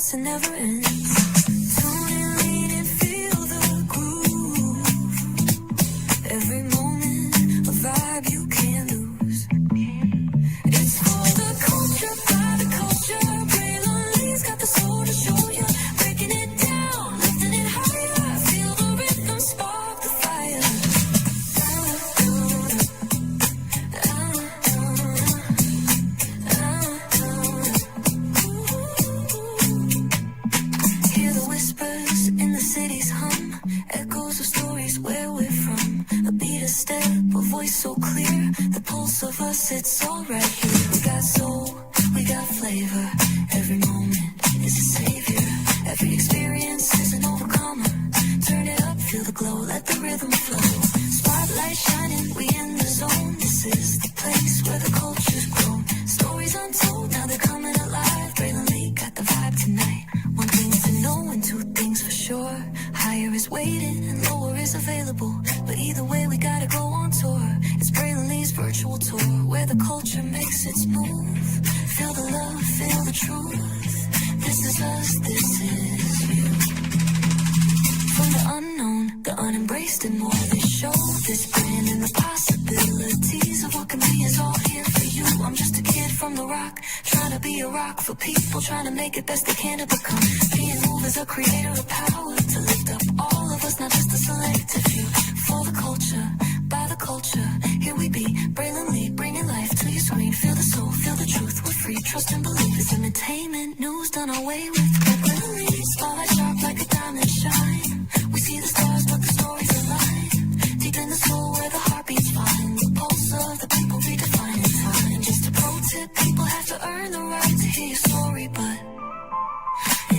starts and never ends. Tune in, lean and feel the groove. Every moment, a vibe you can't lose. It's for the culture, by the culture. Braylon's got the soul to show you. Breaking it down, lifting it higher. Feel the rhythm, spark the fire. Hear the whispers in the city's hum. Echoes of stories where we're from. A beat, a step, a voice so clear. The pulse of us, it's all right here. We got soul, we got flavor. Every moment is a savior. Every experience is an overcomer. Turn it up, feel the glow, let the rhythm flow. Spotlight shining, we in the zone. This is the place where the culture's grown. Stories untold, now they're coming alive. Braylon Lee got the vibe tonight. One thing to know and two things for sure. Higher is waiting and lower is available. But either way, we gotta go on tour. It's Braylon Lee's virtual tour, where the culture makes its move. Feel the love, feel the truth. This is us, this is you. From the unknown, the unembraced and more. This show, this brand and the possibilities of what can be is all here for you. I'm just a kid from the rock, trying to be a rock for people, trying to make it best they can to become. Being moved as a creator of power, to lift up all of us, not just a selective few. For the culture, by the culture, here we be. Braylon Lee, bringing life to your screen. Feel the soul, feel the truth, we're free. Trust and believe it's entertainment, news done away with. Braylon Lee, spotlight sharp like a diamond shine. We see the stars, but the stories align. Deep in the soul where the heartbeats find. The pulse of the people redefining time. Just a pro tip, people have to earn the right to hear your story, but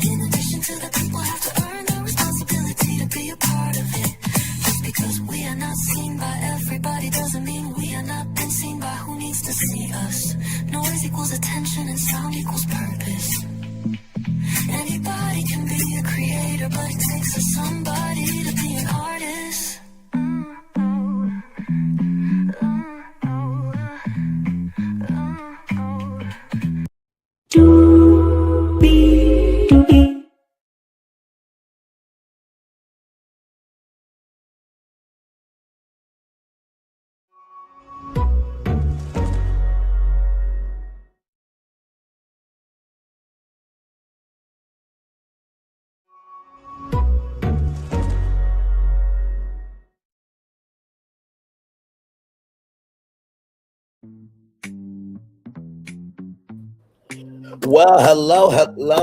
in addition to that, people have to earn the responsibility to be a part of it. Just because we are not seen by everybody doesn't mean we are not been seen by who needs to see us. Noise equals attention and sound equals purpose. Anybody can be a creator, but it takes a somebody to be an artist. Well, hello. To you,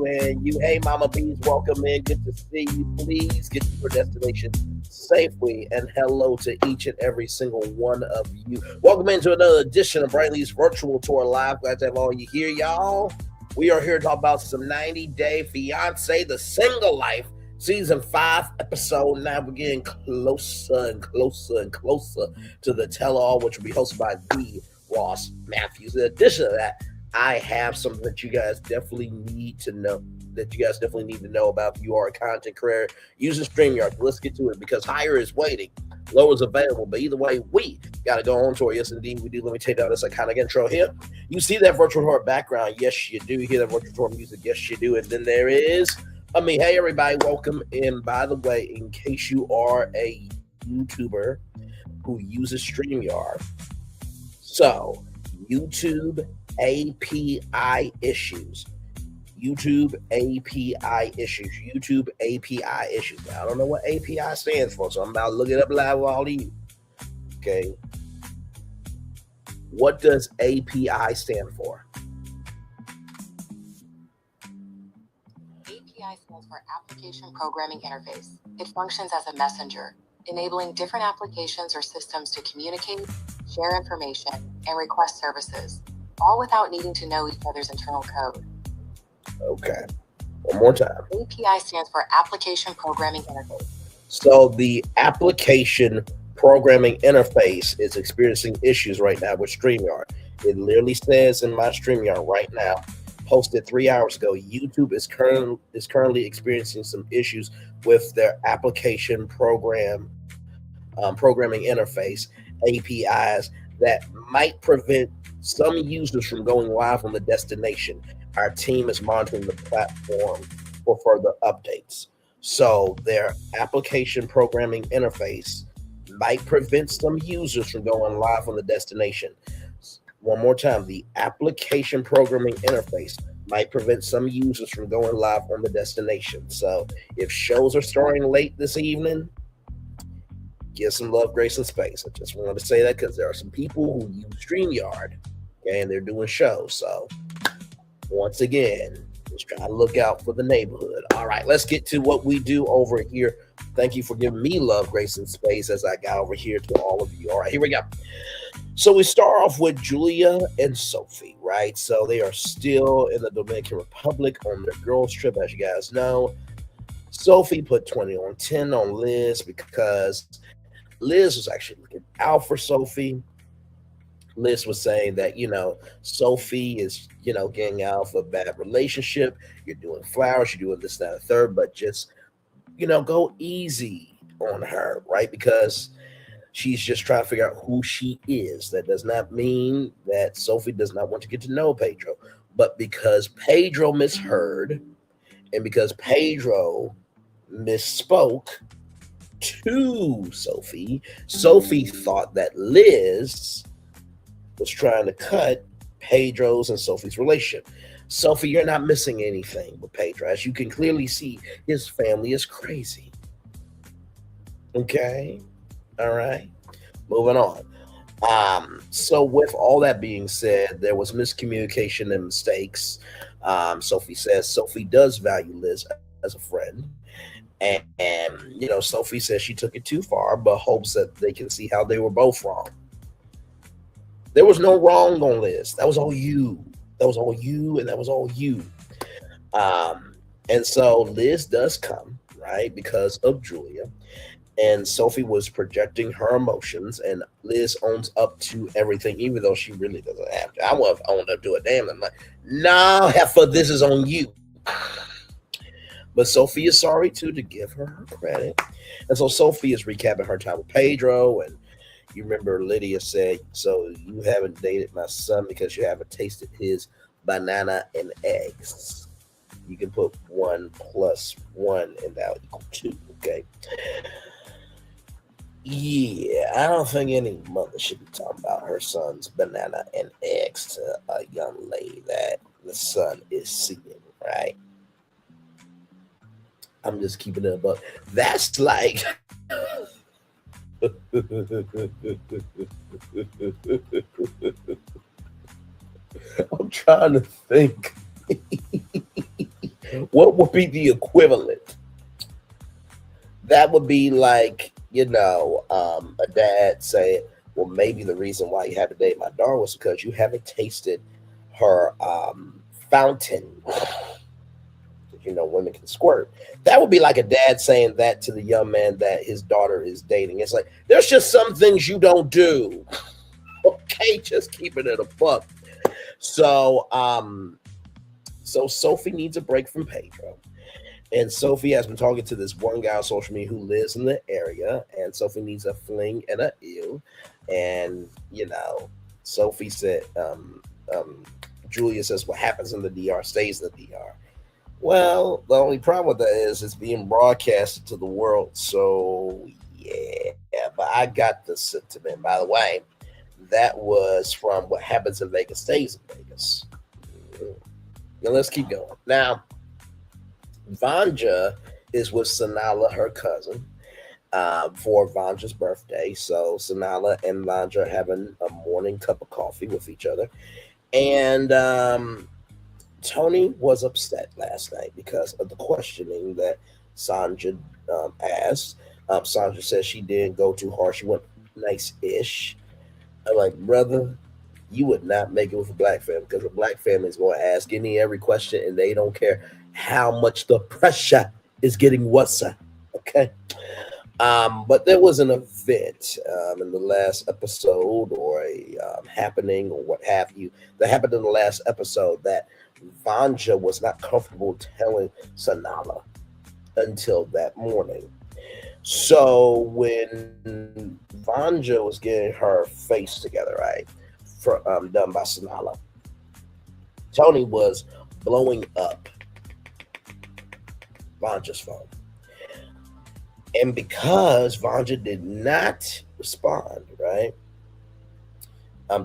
and you. Hey, Mama Bees, welcome in. Good to see you. Please get to your destination safely, and hello to each and every single one of you. Welcome into another edition of Braylon's Virtual Tour Live. Glad to have all you here, y'all. We are here to talk about some 90-Day Fiance, the single life. Season 5, episode 9. We're getting closer and closer and closer to the tell-all, which will be hosted by D. Ross Matthews. In addition to that, I have something that you guys definitely need to know. About if you are a content creator using StreamYard. Let's get to it, because higher is waiting, lower is available. But either way, we got to go on tour. Yes, indeed, we do. Let me take out this iconic intro here. You see that virtual tour background? Yes, you do. You hear that virtual tour music? Yes, you do. And then there is hey everybody, welcome in. By the way, in case you are a YouTuber who uses StreamYard, so YouTube API issues. YouTube API issues. Now, I don't know what API stands for, so I'm about to look it up live with all of you. Okay. What does API stand for? API stands for Application Programming Interface. It functions as a messenger, enabling different applications or systems to communicate, share information, and request services, all without needing to know each other's internal code. Okay. One more time. API stands for Application Programming Interface. So the application programming interface is experiencing issues right now with StreamYard. It literally says in my StreamYard right now, posted 3 hours ago, YouTube is currently experiencing some issues with their application programming programming interface APIs that might prevent some users from going live on the destination. Our team is monitoring the platform for further updates. So their application programming interface might prevent some users from going live on the destination. One more time, the application programming interface might prevent some users from going live on the destination. So if shows are starting late this evening, give some love, grace, and space. I just wanted to say that because there are some people who use StreamYard, okay, and they're doing shows. So once again, just try to look out for the neighborhood. All right, let's get to what we do over here. Thank you for giving me love, grace, and space as I got over here to all of you. All right, here we go. So we start off with Julia and Sophie, right? So they are still in the Dominican Republic on their girls' trip, as you guys know. Sophie put 20 on 10 on Liz because Liz was actually looking out for Sophie. Liz was saying that, Sophie is, getting out of a bad relationship. You're doing flowers, you're doing this, that, and the third, but just, go easy on her, right? Because she's just trying to figure out who she is. That does not mean that Sophie does not want to get to know Pedro, but because Pedro misheard and because Pedro misspoke to Sophie, Sophie thought that Liz was trying to cut Pedro's and Sophie's relationship. Sophie, you're not missing anything with Pedro. As you can clearly see, his family is crazy. Okay? All right. Moving on. So with all that being said, there was miscommunication and mistakes. Sophie says Sophie does value Liz as a friend. And Sophie says she took it too far, but hopes that they can see how they were both wrong. There was no wrong on Liz. That was all you. That was all you, and that was all you. And so Liz does come, right, because of Julia. And Sophie was projecting her emotions, and Liz owns up to everything, even though she really doesn't have to. I won't own up to a damn. I'm like, nah, heifer, this is on you. But Sophie is sorry, too, to give her credit. And so Sophie is recapping her time with Pedro, and you remember Lydia said, so you haven't dated my son because you haven't tasted his banana and eggs. You can put 1 + 1 and that'll equal 2, okay? Yeah, I don't think any mother should be talking about her son's banana and eggs to a young lady that the son is seeing, right? I'm just keeping it above. That's like... I'm trying to think. What would be the equivalent? That would be like, a dad saying, well, maybe the reason why you haven't dated my daughter was because you haven't tasted her fountain. Women can squirt. That would be like a dad saying that to the young man that his daughter is dating. It's like, there's just some things you don't do. Okay, just keeping it a buck. So Sophie needs a break from Pedro. And Sophie has been talking to this one guy on social media who lives in the area. And Sophie needs a fling and a ew. And, Sophie said, Julia says, what happens in the DR stays in the DR. Well, the only problem with that is it's being broadcasted to the world. So, yeah, but I got the sentiment. By the way, that was from What Happens in Vegas Stays in Vegas. Now, let's keep going. Now, Vanja is with Sanala, her cousin, for Vanja's birthday. So, Sanala and Vanja are having a morning cup of coffee with each other. And Tony was upset last night because of the questioning that Sandra asked. Sandra said she didn't go too hard. She went nice-ish. I'm like, brother, you would not make it with a black family because a black family is going to ask any every question and they don't care how much the pressure is getting worse. Okay. But there was an event in the last episode or a happening or what have you that happened in the last episode that Vanja was not comfortable telling Sanala until that morning. So when Vanja was getting her face together, right, for done by Sanala, Tony was blowing up Vanja's phone. And because Vanja did not respond, right,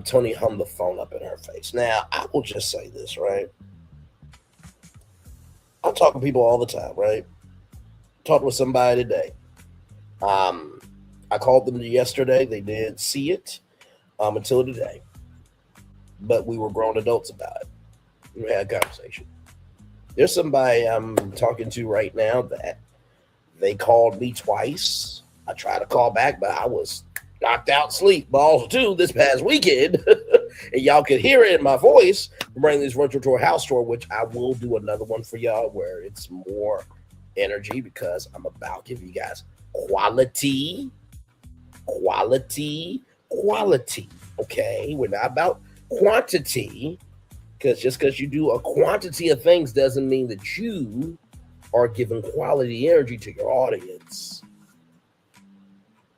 Tony hung the phone up in her face. Now, I will just say this, right? I talk to people all the time, right? Talked with somebody today. Um, I called them yesterday. They didn't see it until today, but we were grown adults about it. We had a conversation. There's somebody I'm talking to right now that they called me twice. I tried to call back, but I was knocked out sleep, but also too this past weekend, and y'all could hear it in my voice. I'm bringing this virtual tour house tour, which I will do another one for y'all where it's more energy because I'm about to give you guys quality, quality, quality. Okay, we're not about quantity because just because you do a quantity of things doesn't mean that you are giving quality energy to your audience.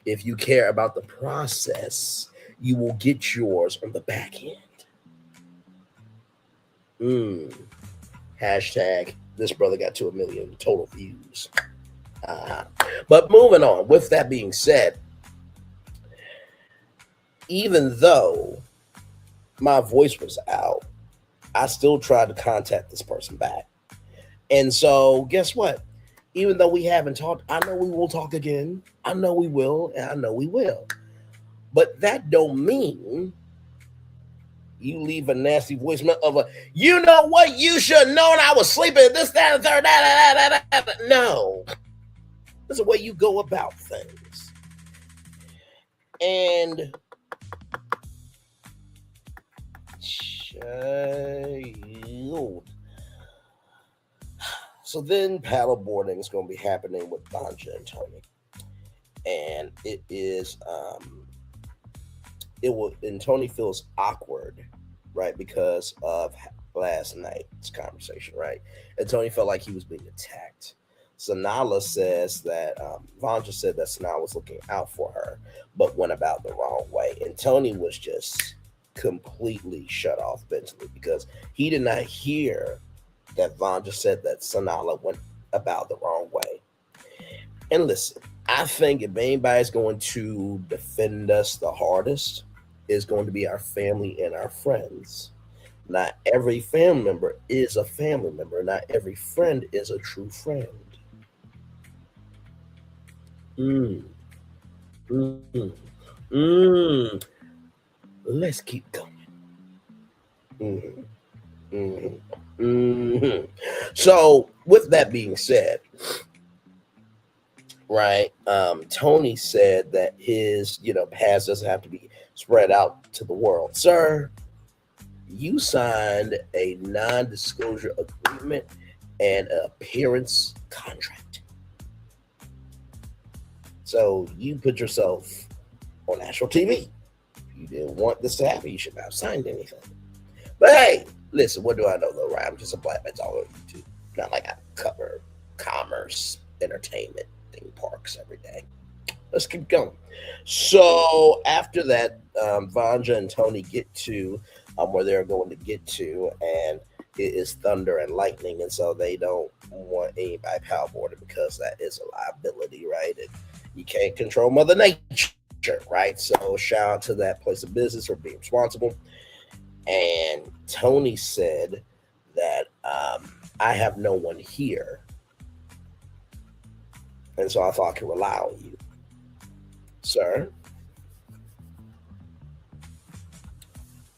If you care about the process, you will get yours on the back end. Hashtag this brother got to 1 million total views. But moving on, with that being said, even though my voice was out, I still tried to contact this person back. And so guess what? Even though we haven't talked, I know we will talk again. I know we will, and I know we will. But that don't mean you leave a nasty voicemail of you know what, you should have known I was sleeping, this, that, and third, that. No. That's the way you go about things. And so then paddleboarding is going to be happening with Vanja and Tony. And it is and Tony feels awkward, right, because of last night's conversation, right? And Tony felt like he was being attacked. So Nala says that Vanja said that Sanala was looking out for her, but went about the wrong way. And Tony was just completely shut off mentally because he did not hear that Vanja said that Sanala went about the wrong way. And listen, I think if anybody's going to defend us the hardest, is going to be our family and our friends. Not every family member is a family member. Not every friend is a true friend. Let's keep going. So, with that being said, right, Tony said that his, past doesn't have to be spread out to the world. Sir, you signed a non-disclosure agreement and an appearance contract. So you put yourself on national TV. If you didn't want this to happen, you should not have signed anything. But hey, listen, what do I know though, right? I'm just a black man all over YouTube. Not like I cover commerce, entertainment, theme parks every day. Let's keep going. So after that, Vanja and Tony get to where they're going to get to, and it is thunder and lightning, and so they don't want anybody paddleboarding because that is a liability, right? And you can't control Mother Nature, right? So shout out to that place of business for being responsible. And Tony said that I have no one here, and so I thought I could rely on you. Sir,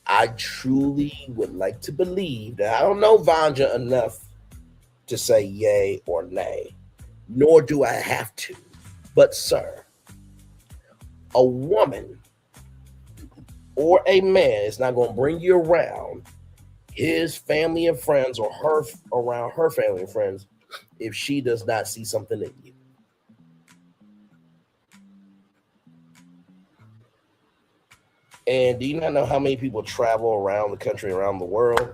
I truly would like to believe that I don't know Vanja enough to say yay or nay, nor do I have to. But sir, a woman or a man is not going to bring you around his family and friends or her around her family and friends if she does not see something in you. And do you not know how many people travel around the country, around the world?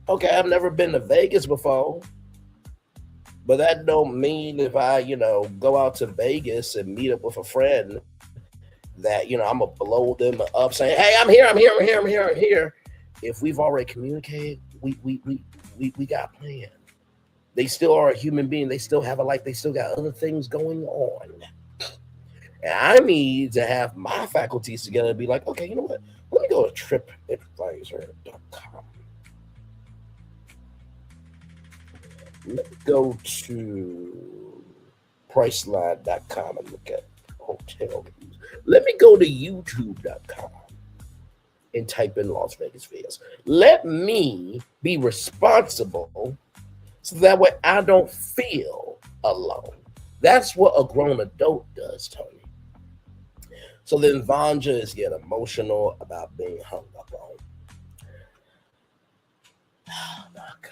Okay, I've never been to Vegas before. But that don't mean if I, go out to Vegas and meet up with a friend that, I'm gonna blow them up saying, "Hey, I'm here, I'm here, I'm here, I'm here, I'm here." If we've already communicated, we got plans. They still are a human being. They still have a life. They still got other things going on. And I need to have my faculties together and be like, okay, you know what? Let me go to tripadvisor.com. Let me go to priceline.com and look at hotel reviews. Let me go to youtube.com and type in Las Vegas videos. Let me be responsible so that way I don't feel alone. That's what a grown adult does, Tony. So then Vanja is getting emotional about being hung up on. Oh my God.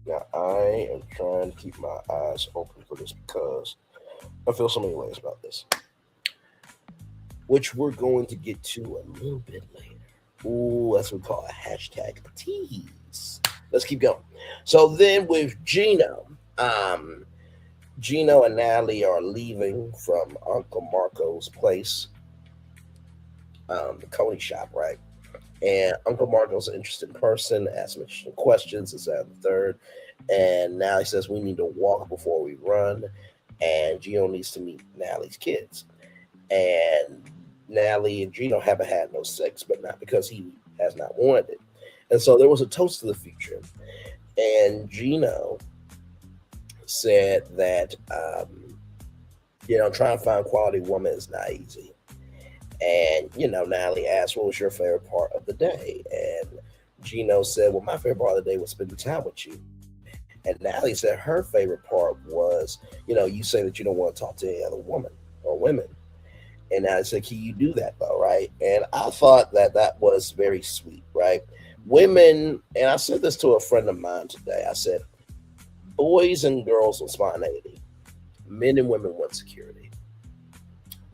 Now I am trying to keep my eyes open for this because I feel so many ways about this, which we're going to get to a little bit later. Ooh, that's what we call a hashtag tease. Let's keep going. So then with Gino, Gino and Natalie are leaving from Uncle Marco's place, the Coney shop, right? And Uncle Marco's an interesting person, asks him interesting questions, this, that, and the third. And now he says we need to walk before we run. And Gino needs to meet Natalie's kids. And Natalie and Gino haven't had no sex, but not because he has not wanted it. And so there was a toast to the future. And Gino said that, trying to find a quality woman is not easy. And, Natalie asked, what was your favorite part of the day? And Gino said, well, my favorite part of the day was spending time with you. And Natalie said her favorite part was, you say that you don't want to talk to any other woman or women. And I said, can you do that though, right? And I thought that was very sweet, right? Women, and I said this to a friend of mine today, I said, boys and girls want spontaneity. Men and women want security.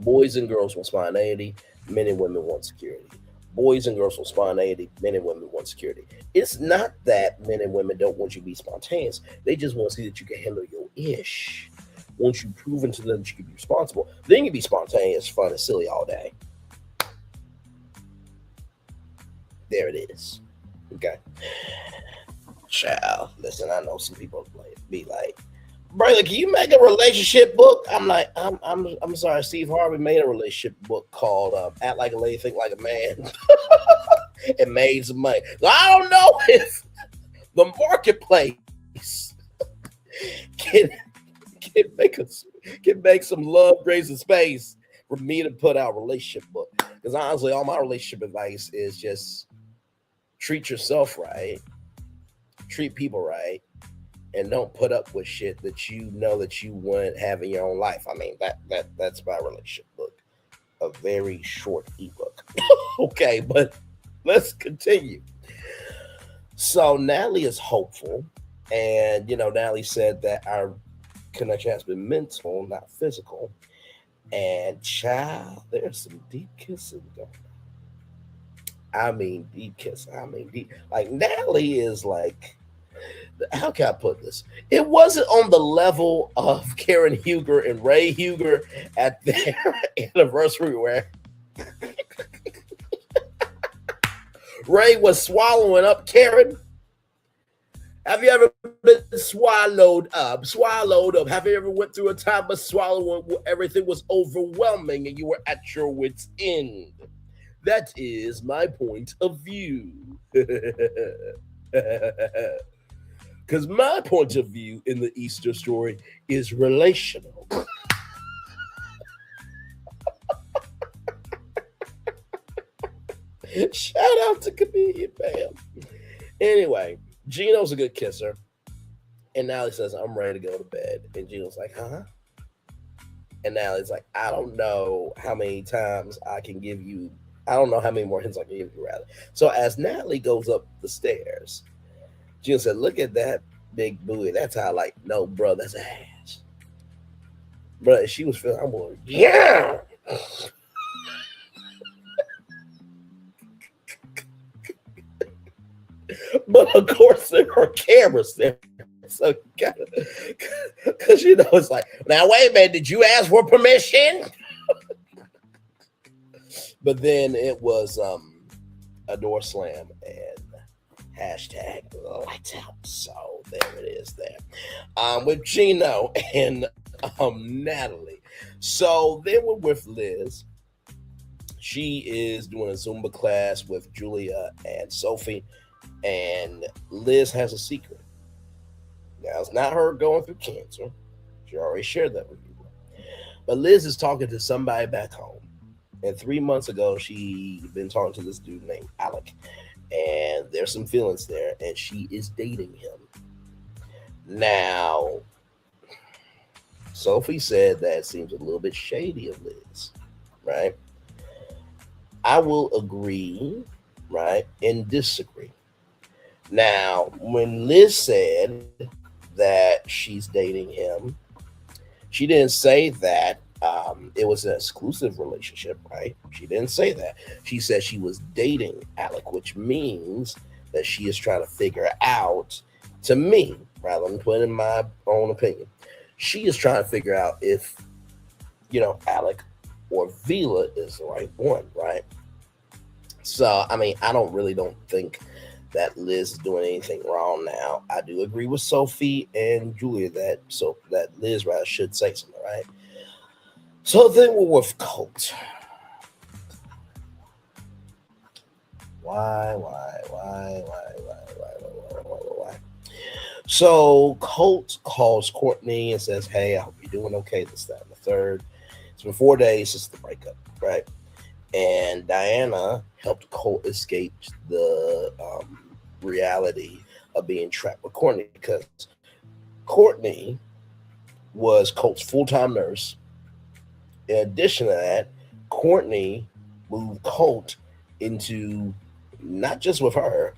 Boys and girls want spontaneity. Men and women want security. Boys and girls want spontaneity. Men and women want security. It's not that men and women don't want you to be spontaneous. They just want to see that you can handle your ish. Once you've proven to them that you can be responsible, then you can be spontaneous, fun, and silly all day. There it is. Okay. Child, listen, I know some people be like, brother, can you make a relationship book? I'm like, I'm sorry, Steve Harvey made a relationship book called Act Like a Lady, Think Like a Man. And made some money. So I don't know if the marketplace can make some love, grace, and space for me to put out a relationship book. Because honestly, all my relationship advice is just treat yourself right, treat people right, and don't put up with shit that you know that you wouldn't have in your own life. I mean, that's my relationship book. A very short ebook. Okay, but let's continue. So Natalie is hopeful, and Natalie said that our connection has been mental, not physical. And child, there's some deep kissing going on. I mean, deep kiss. I mean, deep. Like Natalie is like, how can I put this? It wasn't on the level of Karen Huger and Ray Huger at their anniversary where Ray was swallowing up Karen. Have you ever been swallowed up? Have you ever went through a time of swallowing where everything was overwhelming and you were at your wit's end? That is my point of view. Because my point of view in the Easter story is relational. Shout out to comedian Pam. Anyway, Gino's a good kisser. And now he says, I'm ready to go to bed. And Gino's like, huh? And now he's like, I don't know how many times I can give you. I don't know how many more hints I can give you, rather. So as Natalie goes up the stairs, Gino said, look at that big booty. That's how I like, no, bro, that's ass. Bro, she was feeling, I'm going, yeah. But of course, there are cameras there. So you gotta, because it's like, now wait a minute, did you ask for permission? But then it was a door slam and hashtag lights out. So there it is there. With Gino and Natalie. So then we're with Liz. She is doing a Zumba class with Julia and Sophie, and Liz has a secret. Now, it's not her going through cancer. She already shared that with you. But Liz is talking to somebody back home. And 3 months ago, she been talking to this dude named Alec. And there's some feelings there, and she is dating him. Now, Sophie said that seems a little bit shady of Liz, right? I will agree, right, and disagree. Now, when Liz said that she's dating him, she didn't say that it was an exclusive relationship, right? She didn't say that. She said she was dating Alec, which means that she is trying to figure out, to me, right? Let me put it in my own opinion. She is trying to figure out if, Alec or Vila is the right one, right? So, I mean, I don't think that Liz is doing anything wrong now. I do agree with Sophie and Julia that Liz rather should say something, right? So then we're with Colt. Why? So Colt calls Courtney and says, "Hey, I hope you're doing okay. This, that, and the third. It's been 4 days since the breakup, right?" And Diana helped Colt escape the reality of being trapped with Courtney, because Courtney was Colt's full-time nurse. In addition to that, Courtney moved Colt into not just with her,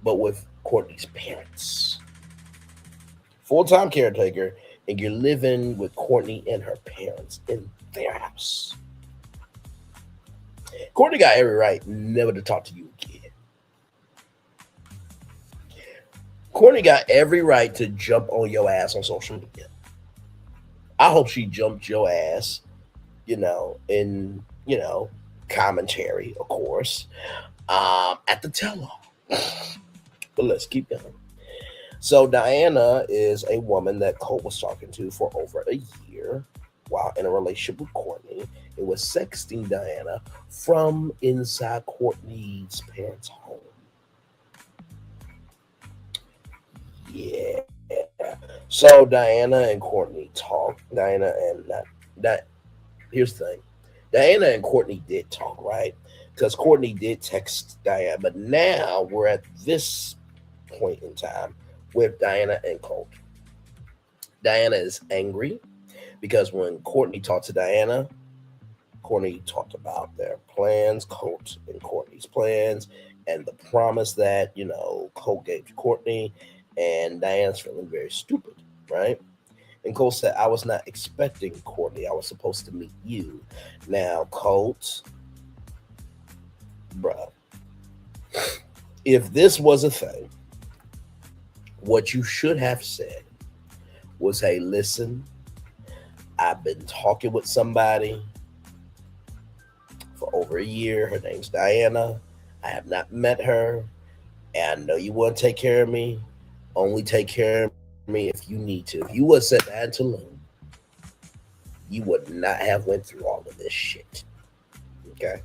but with Courtney's parents. Full-time caretaker, and you're living with Courtney and her parents in their house. Courtney got every right never to talk to you again. Courtney got every right to jump on your ass on social media. I hope she jumped your ass, in, commentary, of course, at the tell-all. But let's keep going. So Diana is a woman that Colt was talking to for over a year while in a relationship with Courtney. It was sexting Diana from inside Courtney's parents' home. Yeah. So Diana and Courtney talked. Here's the thing. Diana and Courtney did talk, right? Because Courtney did text Diana. But now we're at this point in time with Diana and Colt. Diana is angry because when Courtney talked to Diana, Courtney talked about their plans, Colt and Courtney's plans, and the promise that, Colt gave to Courtney. And Diana's feeling very stupid, right? And Colt said, "I was not expecting Courtney. I was supposed to meet you." Now, Colt, bruh, if this was a thing, what you should have said was, "Hey, listen, I've been talking with somebody for over a year. Her name's Diana. I have not met her. And I know you want to take care of me. Only take care of me if you need to. If you would have said that to Loon, you would not have went through all of this shit. Okay?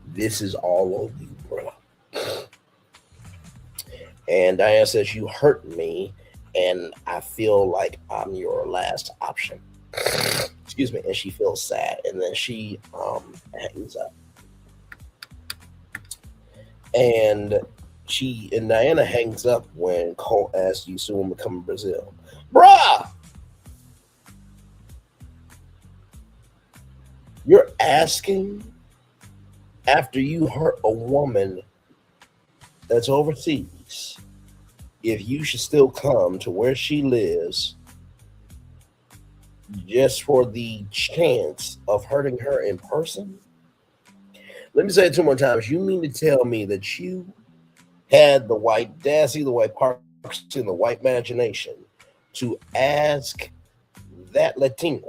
This is all on you, bro." And Diana says, "You hurt me, and I feel like I'm your last option." Excuse me. And she feels sad. And then she hangs up. And Diana hangs up when Colt asks, "You soon become Brazil." Bruh! You're asking after you hurt a woman that's overseas if you should still come to where she lives just for the chance of hurting her in person? Let me say it 2 more times. You mean to tell me that you had the white Dassy, the white Parks, and the white imagination to ask that Latina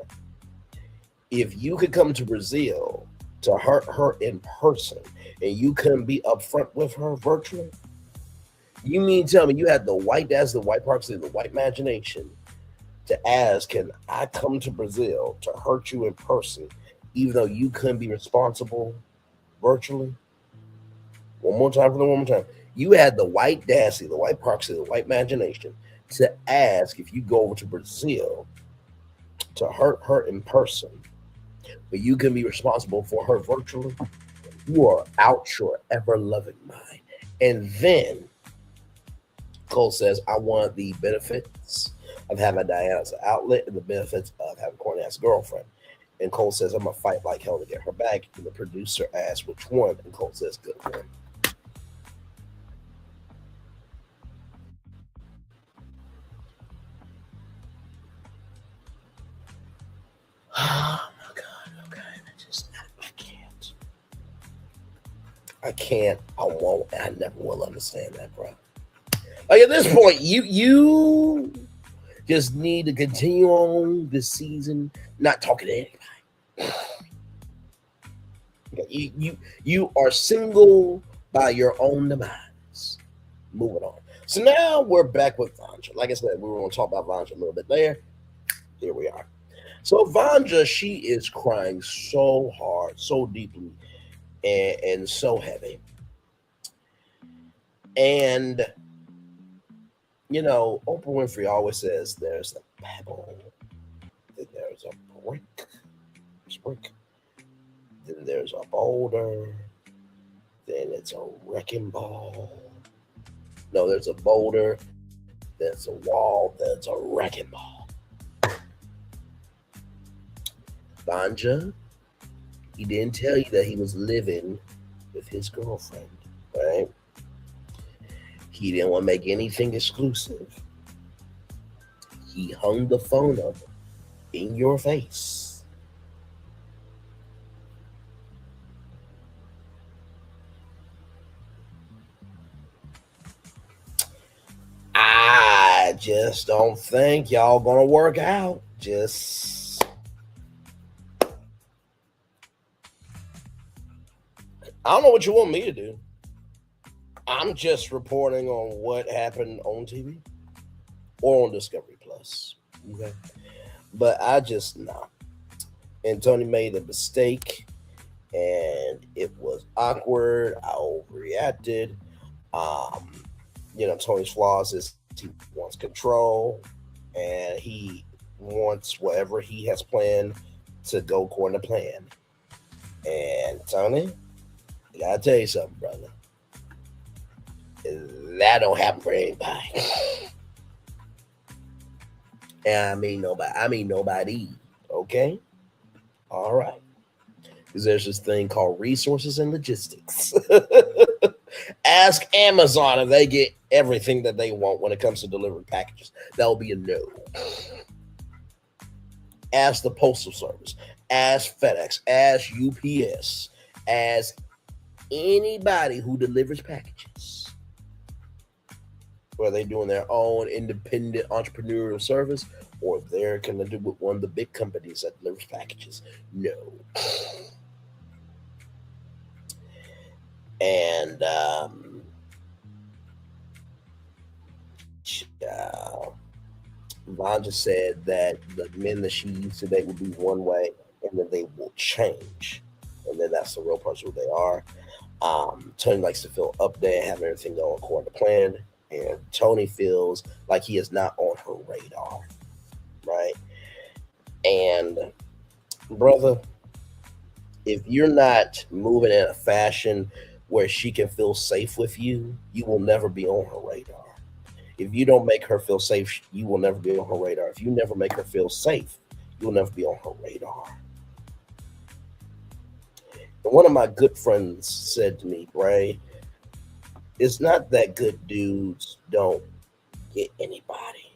if you could come to Brazil to hurt her in person and you couldn't be upfront with her virtually. You mean tell me you had the white Dassy, the white Parks, and the white imagination to ask, can I come to Brazil to hurt you in person, even though you couldn't be responsible virtually? One more time for the one more time. You had the white Dassy, the white Parksy, the white imagination to ask if you go over to Brazil to hurt her in person, but you can be responsible for her virtually. You are out your ever loving mind. And then Cole says, I want the benefits of having Diana as an outlet and the benefits of having Courtney as a girlfriend. And Cole says, I'm going to fight like hell to get her back. And the producer asks, which one? And Cole says, good one. Oh my God. Okay. I can't. I can't. I won't. I never will understand that, bro. Like at this point, you just need to continue on this season, not talking to anybody. You are single by your own demise. Moving on. So now we're back with Vanja. Like I said, we were going to talk about Vanja a little bit there. Here we are. So Vanja, she is crying so hard, so deeply, and so heavy. And you know, Oprah Winfrey always says there's a pebble, then there's a brick, then there's a boulder, then it's a wrecking ball. No, there's a boulder, there's a wall, there's a wrecking ball. Vanja, he didn't tell you that he was living with his girlfriend, right? He didn't want to make anything exclusive. He hung the phone up in your face. I just don't think y'all gonna work out. I don't know what you want me to do. I'm just reporting on what happened on TV or on Discovery Plus. Okay. But I just nah. And Tony made a mistake and it was awkward. I overreacted. Tony's flaws is he wants control and he wants whatever he has planned to go according to plan. And Tony, I gotta tell you something, brother. That don't happen for anybody. And I mean nobody. Okay? All right. Because there's this thing called resources and logistics. Ask Amazon if they get everything that they want when it comes to delivering packages. That'll be a no. Ask the Postal Service. Ask FedEx. Ask UPS. Ask anybody who delivers packages. Whether they're doing their own independent entrepreneurial service or if they're going to do with one of the big companies that delivers packages. No. And Vanja said that the men that she used to date would be one way and then they will change. And then that's the real person who they are. Tony likes to feel up there, have everything go according to plan. And Tony feels like he is not on her radar, right? And brother, if you're not moving in a fashion where she can feel safe with you, you will never be on her radar. If you don't make her feel safe, you will never be on her radar. If you never make her feel safe, you'll never be on her radar. And one of my good friends said to me, Bray, it's not that good dudes don't get anybody.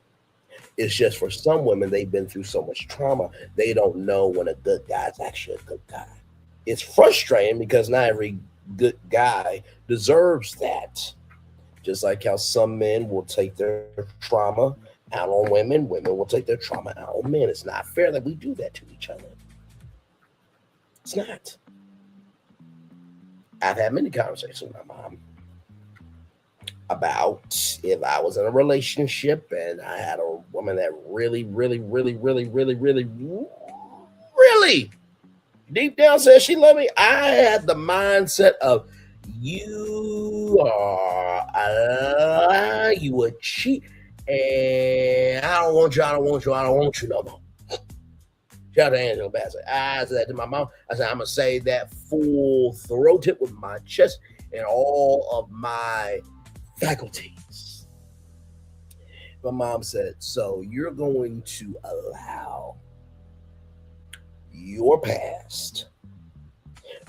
It's just for some women, they've been through so much trauma, they don't know when a good guy is actually a good guy. It's frustrating because not every good guy deserves that. Just like how some men will take their trauma out on women, women will take their trauma out on men. It's not fair that we do that to each other. It's not. I've had many conversations with my mom about if I was in a relationship and I had a woman that really deep down says she loved me, I had the mindset of you are a lie, you a cheat, and I don't want you no more. Shout out to Angela Bassett. I said that to my mom. I said, I'm going to say that full throated with my chest and all of my faculties. My mom said, so you're going to allow your past,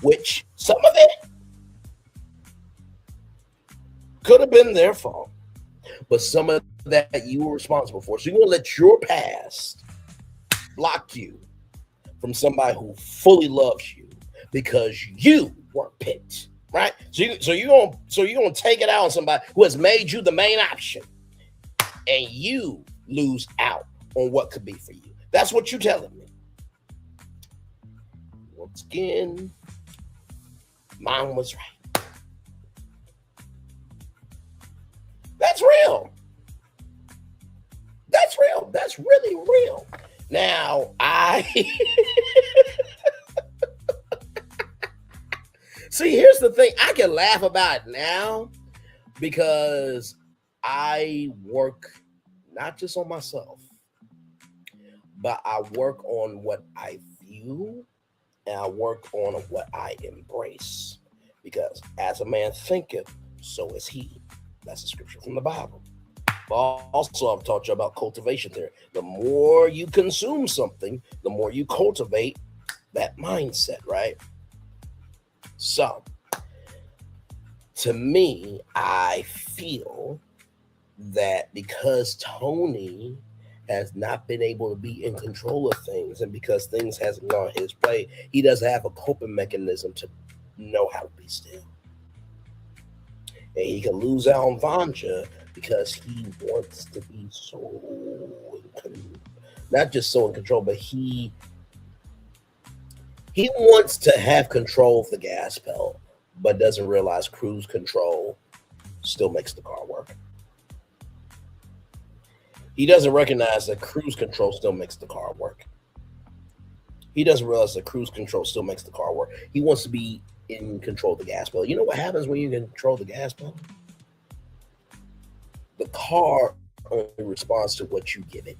which some of it could have been their fault, but some of that you were responsible for. So you're going to let your past block you from somebody who fully loves you because you weren't picked, right? So you're gonna take it out on somebody who has made you the main option, and you lose out on what could be for you. That's what you're telling me. Once again, mine was right. That's real. That's real. That's really real. Now, see, here's the thing. I can laugh about it now because I work not just on myself, but I work on what I view and I work on what I embrace. Because as a man thinketh, so is he. That's a scripture from the Bible. Also, I've taught you about cultivation theory. The more you consume something, the more you cultivate that mindset, right? So, to me, I feel that because Tony has not been able to be in control of things and because things hasn't gone his way, he doesn't have a coping mechanism to know how to be still. And he can lose out on vanja because he wants to be not just so in control, but he wants to have control of the gas pedal, but doesn't realize cruise control still makes the car work. He doesn't recognize that cruise control still makes the car work. He doesn't realize that cruise control still makes the car work. He wants to be in control of the gas pedal. You know what happens when you control the gas pedal? The car only responds to what you give it.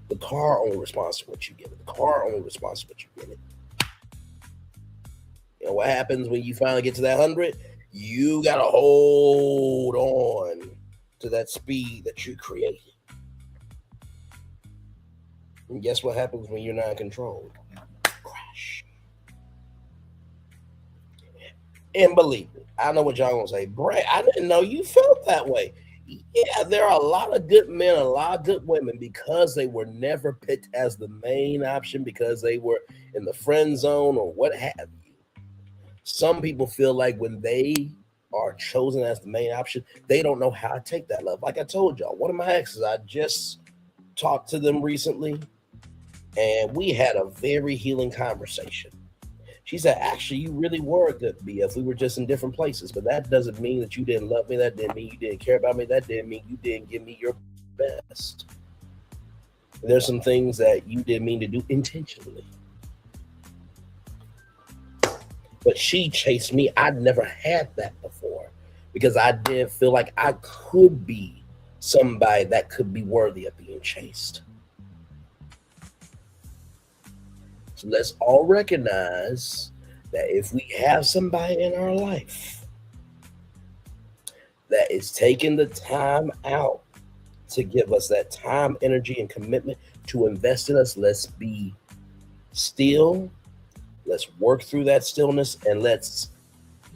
The car only responds to what you give it. The car only responds to what you give it. You know what happens when you finally get to that 100? You got to hold on to that speed that you created. And guess what happens when you're not controlled? Crash. And believe me, I know what y'all gonna say. Brad, I didn't know you felt that way. Yeah, there are a lot of good men, a lot of good women because they were never picked as the main option because they were in the friend zone or what have you. Some people feel like when they are chosen as the main option, they don't know how to take that love. Like I told y'all, one of my exes, I just talked to them recently, and we had a very healing conversation. She said, actually, you really were a good BF. We were just in different places, but that doesn't mean that you didn't love me. That didn't mean you didn't care about me. That didn't mean you didn't give me your best. There's some things that you didn't mean to do intentionally. But she chased me. I'd never had that before because I didn't feel like I could be somebody that could be worthy of being chased. So let's all recognize that if we have somebody in our life that is taking the time out to give us that time, energy, and commitment to invest in us, let's be still. Let's work through that stillness and let's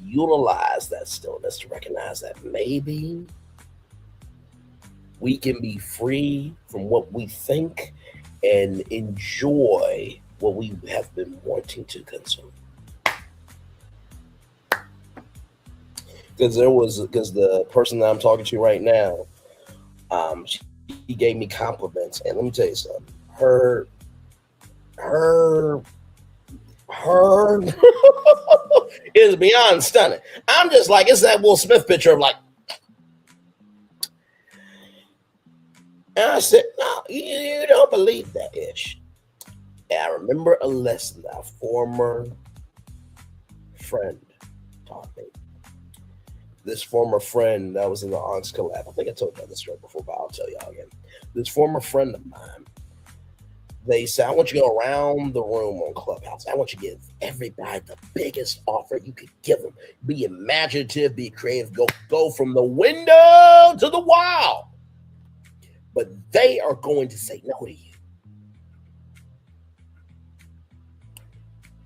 utilize that stillness to recognize that maybe we can be free from what we think and enjoy what we have been wanting to consume. Because the person that I'm talking to right now, she gave me compliments, and let me tell you something. Her her is beyond stunning. I'm just like, it's that Will Smith picture of like, and I said, no, you don't believe that ish. And I remember a lesson that a former friend taught me. This former friend that was in the Onyx collab. I think I told you this story before, but I'll tell y'all again. This former friend of mine, they said, I want you to go around the room on Clubhouse. I want you to give everybody the biggest offer you could give them. Be imaginative, be creative, go from the window to the wall. But they are going to say no to you.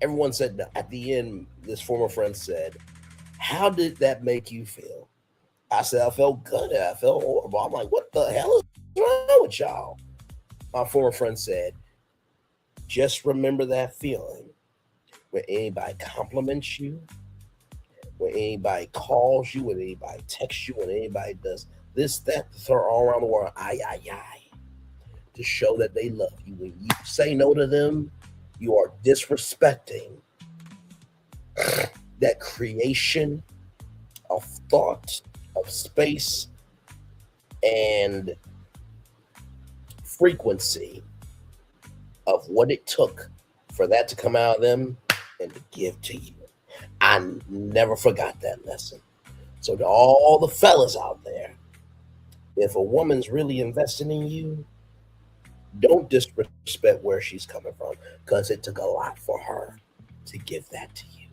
Everyone said no. At the end, this former friend said, how did that make you feel? I said, I felt good. I felt horrible. I'm like, what the hell is wrong with y'all? My former friend said, just remember that feeling when anybody compliments you, when anybody calls you, when anybody texts you, when anybody does this, that, the third, all around the world, to show that they love you. When you say no to them, you are disrespecting that creation of thought, of space, and frequency of what it took for that to come out of them and to give to you. I never forgot that lesson. So to all the fellas out there, if a woman's really investing in you, don't disrespect where she's coming from, because it took a lot for her to give that to you.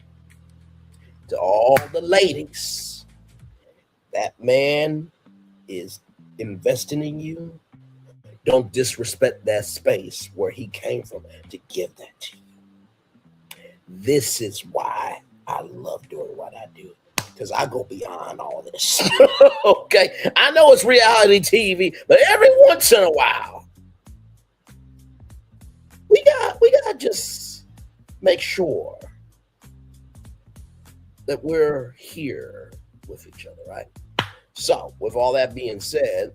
To all the ladies, that man is investing in you. Don't disrespect that space where he came from to give that to you. This is why I love doing what I do, because I go beyond all this. Okay, I know it's reality TV, but every once in a while, we got just make sure that we're here with each other, right? So, with all that being said,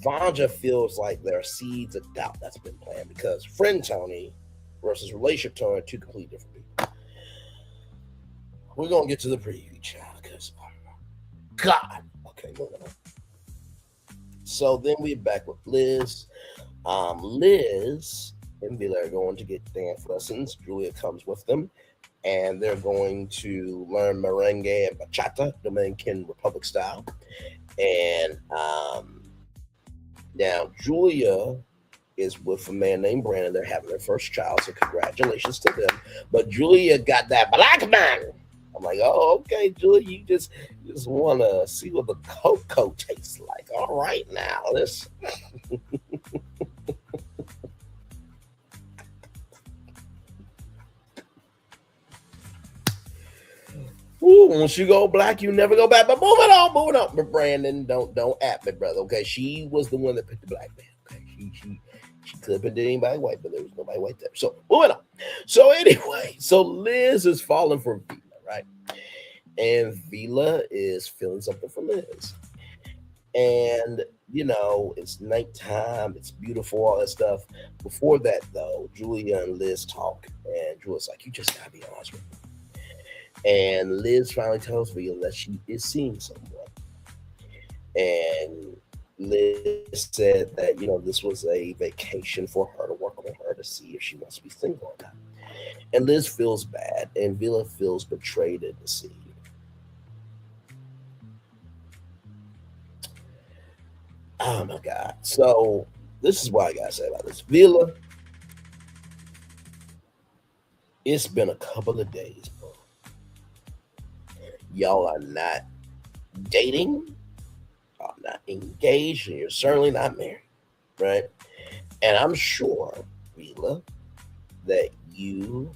vanja feels like there are seeds of doubt that's been planted, because friend Tony versus relationship Tony are two completely different people. We're gonna get to the preview, child, because God. Okay, moving on. So then we're back with Liz. Liz and Vila are going to get dance lessons. Julia comes with them, and they're going to learn merengue and bachata, Dominican Republic style. And now Julia is with a man named Brandon. They're having their first child, so congratulations to them. But Julia got that black man. I'm like, oh, okay, Julia, you just want to see what the cocoa tastes like. All right, now let's. Ooh, once you go black, you never go back. But moving on. But Brandon, don't at me, brother. Okay, she was the one that picked the black man. Okay, she could have been anybody white, but there was nobody white there. So moving on. So anyway, so Liz is falling for Vila, right? And Vila is feeling something for Liz. And it's nighttime, it's beautiful, all that stuff. Before that, though, Julia and Liz talk, and Julia's like, "You just gotta be honest with me." And Liz finally tells Vila that she is seeing someone. And Liz said that, this was a vacation for her to work on her to see if she wants to be single or not. And Liz feels bad, and Vila feels betrayed and deceived. Oh my God. So this is what I gotta say about this. Vila, it's been a couple of days, bro. Y'all are not dating, y'all not engaged, and you're certainly not married, right? And I'm sure, Vila, that you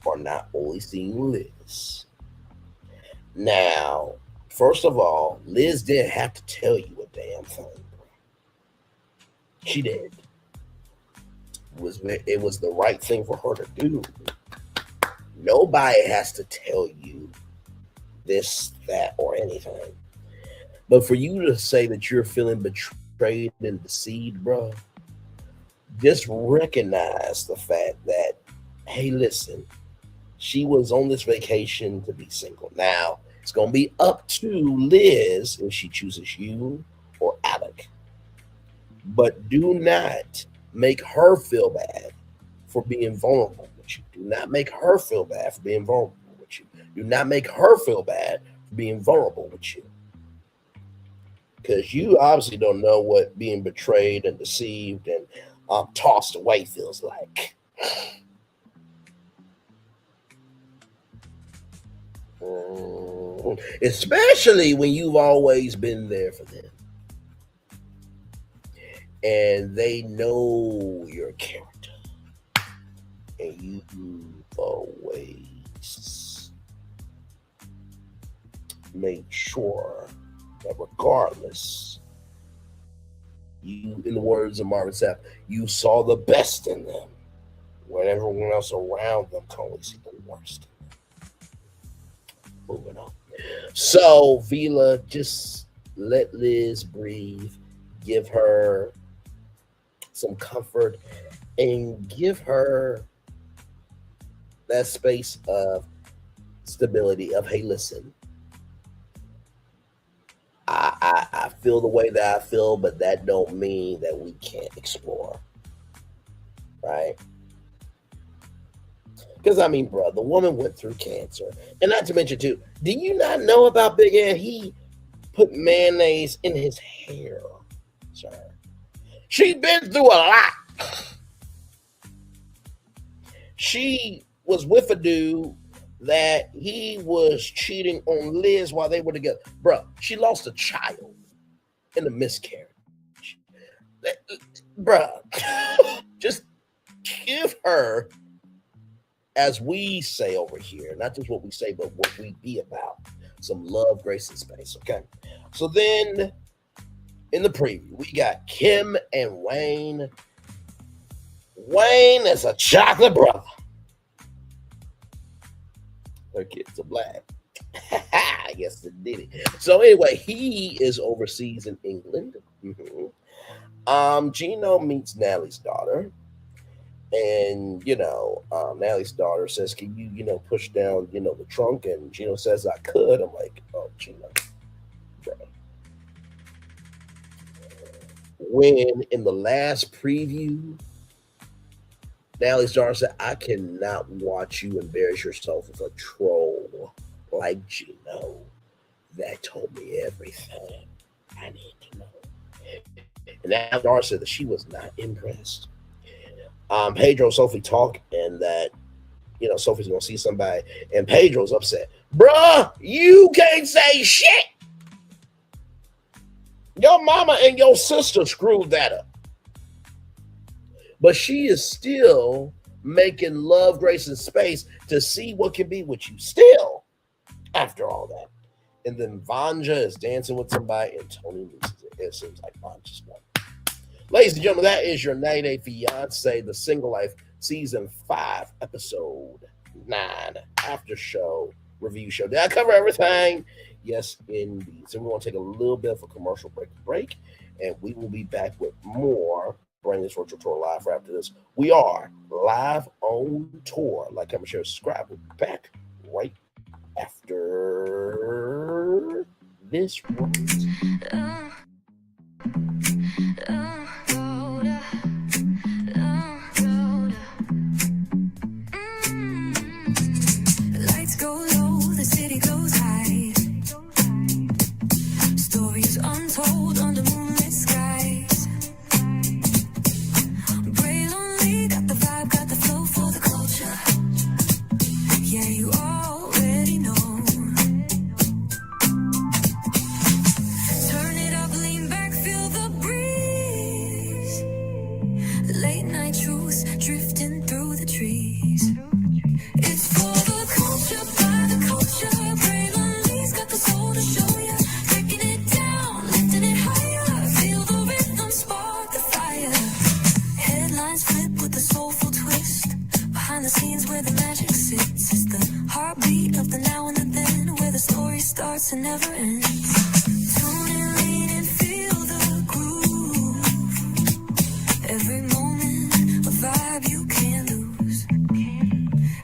are not only seeing Liz. Now, first of all, Liz didn't have to tell you a damn thing, bro. She did. It was the right thing for her to do. Nobody has to tell you this, that, or anything. But for you to say that you're feeling betrayed and deceived, bro, just recognize the fact that, hey, listen, she was on this vacation to be single. Now, it's going to be up to Liz if she chooses you or Alec. But do not make her feel bad for being vulnerable with you. Do not make her feel bad for being vulnerable with you. Do not make her feel bad for being vulnerable with you. Because you obviously don't know what being betrayed and deceived and tossed away feels like. Especially when you've always been there for them. And they know your character. And you've always made sure that regardless, you, in the words of Marvin Sapp, you saw the best in them when everyone else around them can only see the worst in them. Moving on. So, Vila, just let Liz breathe. Give her some comfort and give her that space of stability of, hey, listen, I feel the way that I feel, but that don't mean that we can't explore, right? Because, I mean, bro, the woman went through cancer. And not to mention, too, do you not know about Big Ed? He put mayonnaise in his hair, sir. She's been through a lot. She was with a dude that he was cheating on Liz while they were together. Bruh, she lost a child in a miscarriage. Bruh, just give her, as we say over here, not just what we say, but what we be about, some love, grace, and space, okay? So then, in the preview, we got Kim and Wayne. Wayne is a chocolate brother. Her kids are black. I guess they did it. So anyway, he is overseas in England. Gino meets Natalie's daughter. And, Natalie's daughter says, can you, push down, the trunk? And Gino says, I could. I'm like, oh, Gino. Bro. When in the last preview, Natalie's daughter said, I cannot watch you embarrass yourself with a troll like Gino. That told me everything I need to know. And Natalie's daughter said that she was not impressed. Pedro and Sophie talk, and that, Sophie's going to see somebody, and Pedro's upset. Bruh, you can't say shit. Your mama and your sister screwed that up. But she is still making love, grace, and space to see what can be with you still after all that. And then Vanja is dancing with somebody, and Tony loses it. It seems like Vanja's won. Ladies and gentlemen, that is your 90-Day Fiance, The Single Life, Season 5, Episode 9, After Show, Review Show. Did I cover everything? Yes, indeed. So we're going to take a little bit of a commercial break, and we will be back with more Bring This Virtual Tour live for after this. We are live on tour. Like, comment, share, subscribe. We'll be back right after this one. Lights go low, the city goes high. Stories untold under moonlit skies. Pray lonely, got the vibe, got the flow for the culture. Yeah, you already know. Turn it up, ends. Tune in, lean and feel the groove. Every moment, a vibe you can't lose.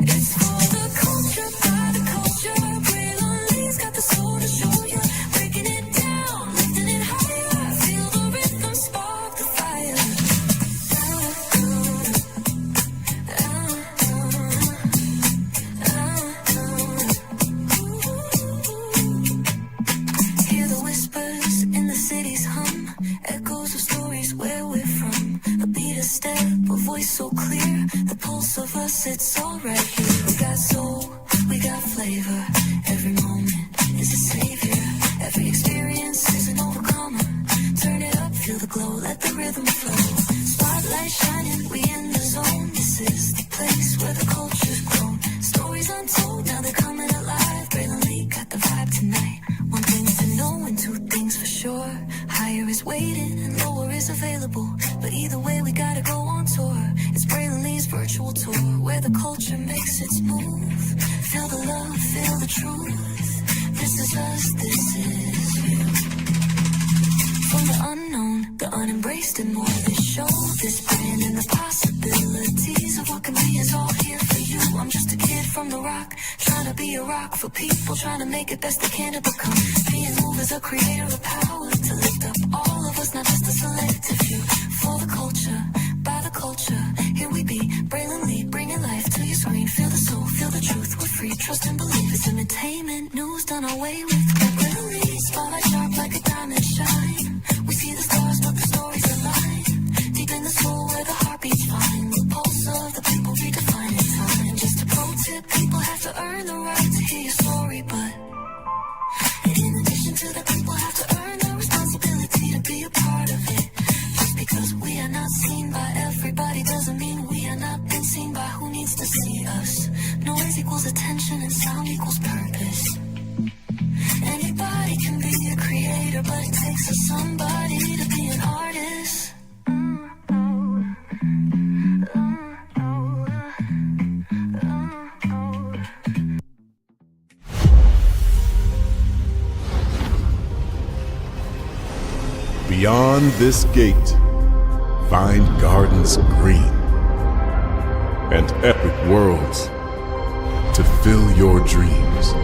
It's for the culture, by the culture. Braylonly's got the soul to show you. Breaking it down, lifting it higher. Feel the rhythm, spark the fire. Hear the whispers in the city's hum. Echoes of stories where we're from. A beat, a step, a voice so clear. The pulse of us, it's all right here. We got soul, we got flavor. Every moment is a savior. Every experience is an overcomer. Turn it up, feel the glow, let the rhythm flow. Spotlight shining, we in the zone. This is the place where the culture's grown. Stories untold, now they're coming alive. Braylonly got the vibe tonight. One thing to know and two things for sure. Higher is waiting and lower is available. But either way, we gotta go on tour. It's Braylonly's virtual tour, where the culture makes its move. Feel the love, feel the truth. This is us, this is you. From the unknown, the unembraced and more. This show, this brand and the possibilities of what can be is all here for you. I'm just a kid from the rock, trying to be a rock for people, trying to make it best they can to become. Being moved as a creator of power to lift up all of us, not just a selective few. For the culture, by the culture, here we be. Braylonly, bringing life to your screen. Feel the soul, feel the truth. We're free, trust and believe. It's entertainment, news done away with. Braylonly, spotlight sharp like a diamond shine. We see the stars, but the stories align. Deep in the soul where the heartbeats find. The pulse of the people redefining time. Just a pro tip, people have to earn the right to hear your story, but in addition to that, people have to earn the responsibility to be a part of it. Just because we are not seen by everybody doesn't mean we are not been seen by who needs to see us. Noise equals attention and sound equals purpose. Anybody can be a creator, but it takes a somebody to be an artist. Beyond this gate, find gardens green and epic worlds to fill your dreams.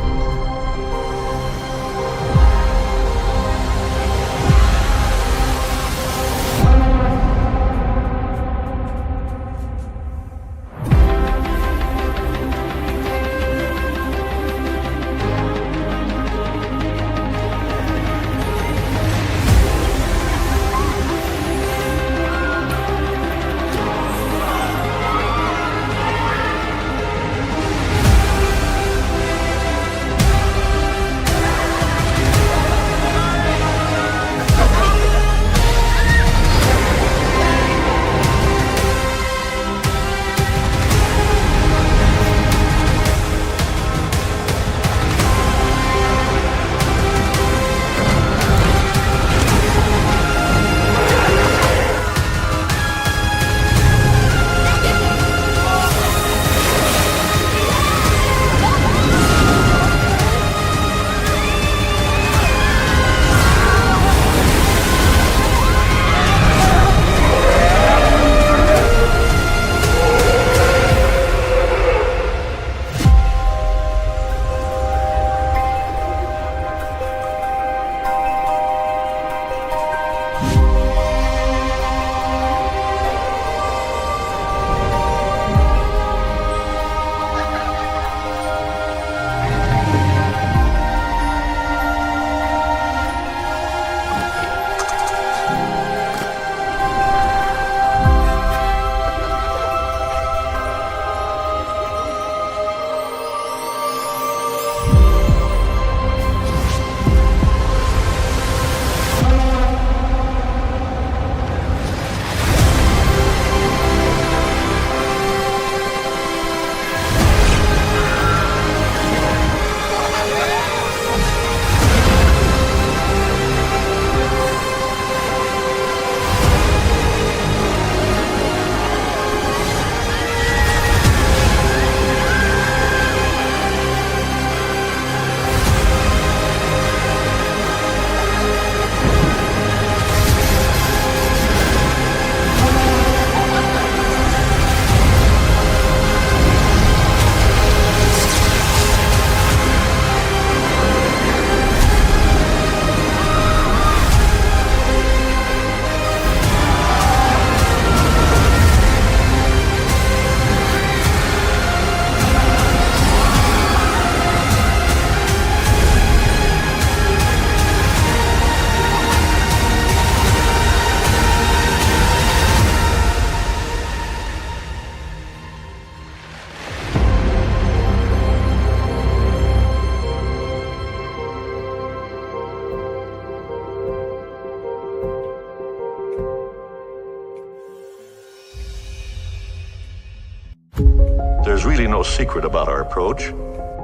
There's really no secret about our approach.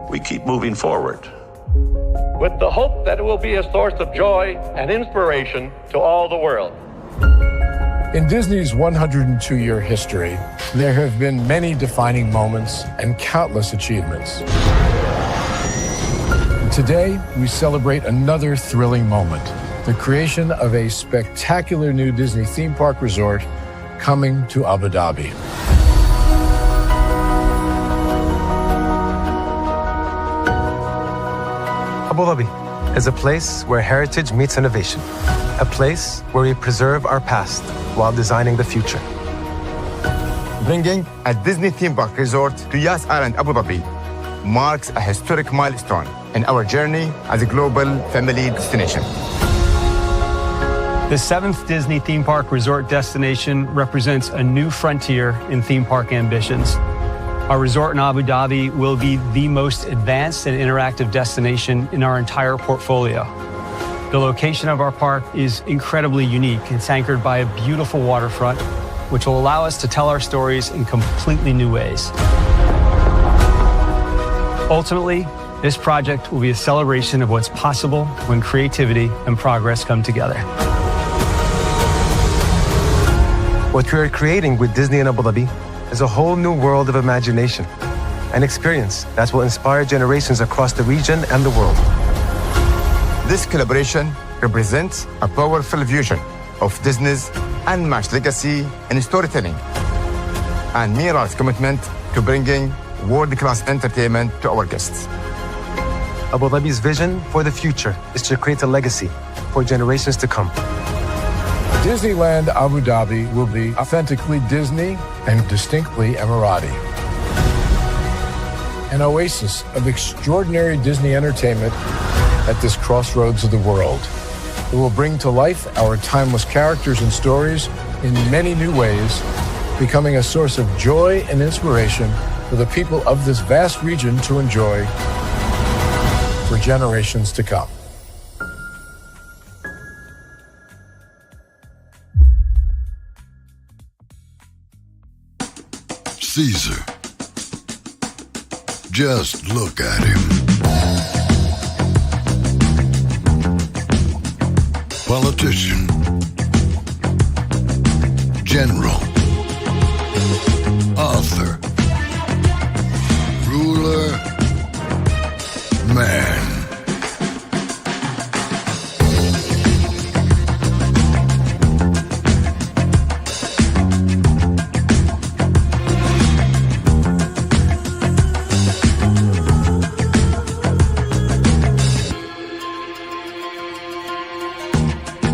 We keep moving forward, with the hope that it will be a source of joy and inspiration to all the world. In Disney's 102-year history, there have been many defining moments and countless achievements. Today, we celebrate another thrilling moment, the creation of a spectacular new Disney theme park resort coming to Abu Dhabi. Abu Dhabi is a place where heritage meets innovation, a place where we preserve our past while designing the future. Bringing a Disney theme park resort to Yas Island, Abu Dhabi, marks a historic milestone in our journey as a global family destination. The 7th Disney theme park resort destination represents a new frontier in theme park ambitions. Our resort in Abu Dhabi will be the most advanced and interactive destination in our entire portfolio. The location of our park is incredibly unique. It's anchored by a beautiful waterfront, which will allow us to tell our stories in completely new ways. Ultimately, this project will be a celebration of what's possible when creativity and progress come together. What we are creating with Disney in Abu Dhabi is a whole new world of imagination, an experience that will inspire generations across the region and the world. This collaboration represents a powerful fusion of Disney's unmatched legacy in storytelling and Mira's commitment to bringing world-class entertainment to our guests. Abu Dhabi's vision for the future is to create a legacy for generations to come. Disneyland Abu Dhabi will be authentically Disney and distinctly Emirati. An oasis of extraordinary Disney entertainment at this crossroads of the world. It will bring to life our timeless characters and stories in many new ways, becoming a source of joy and inspiration for the people of this vast region to enjoy for generations to come. Caesar. Just look at him. Politician. General. Author. Ruler. Man.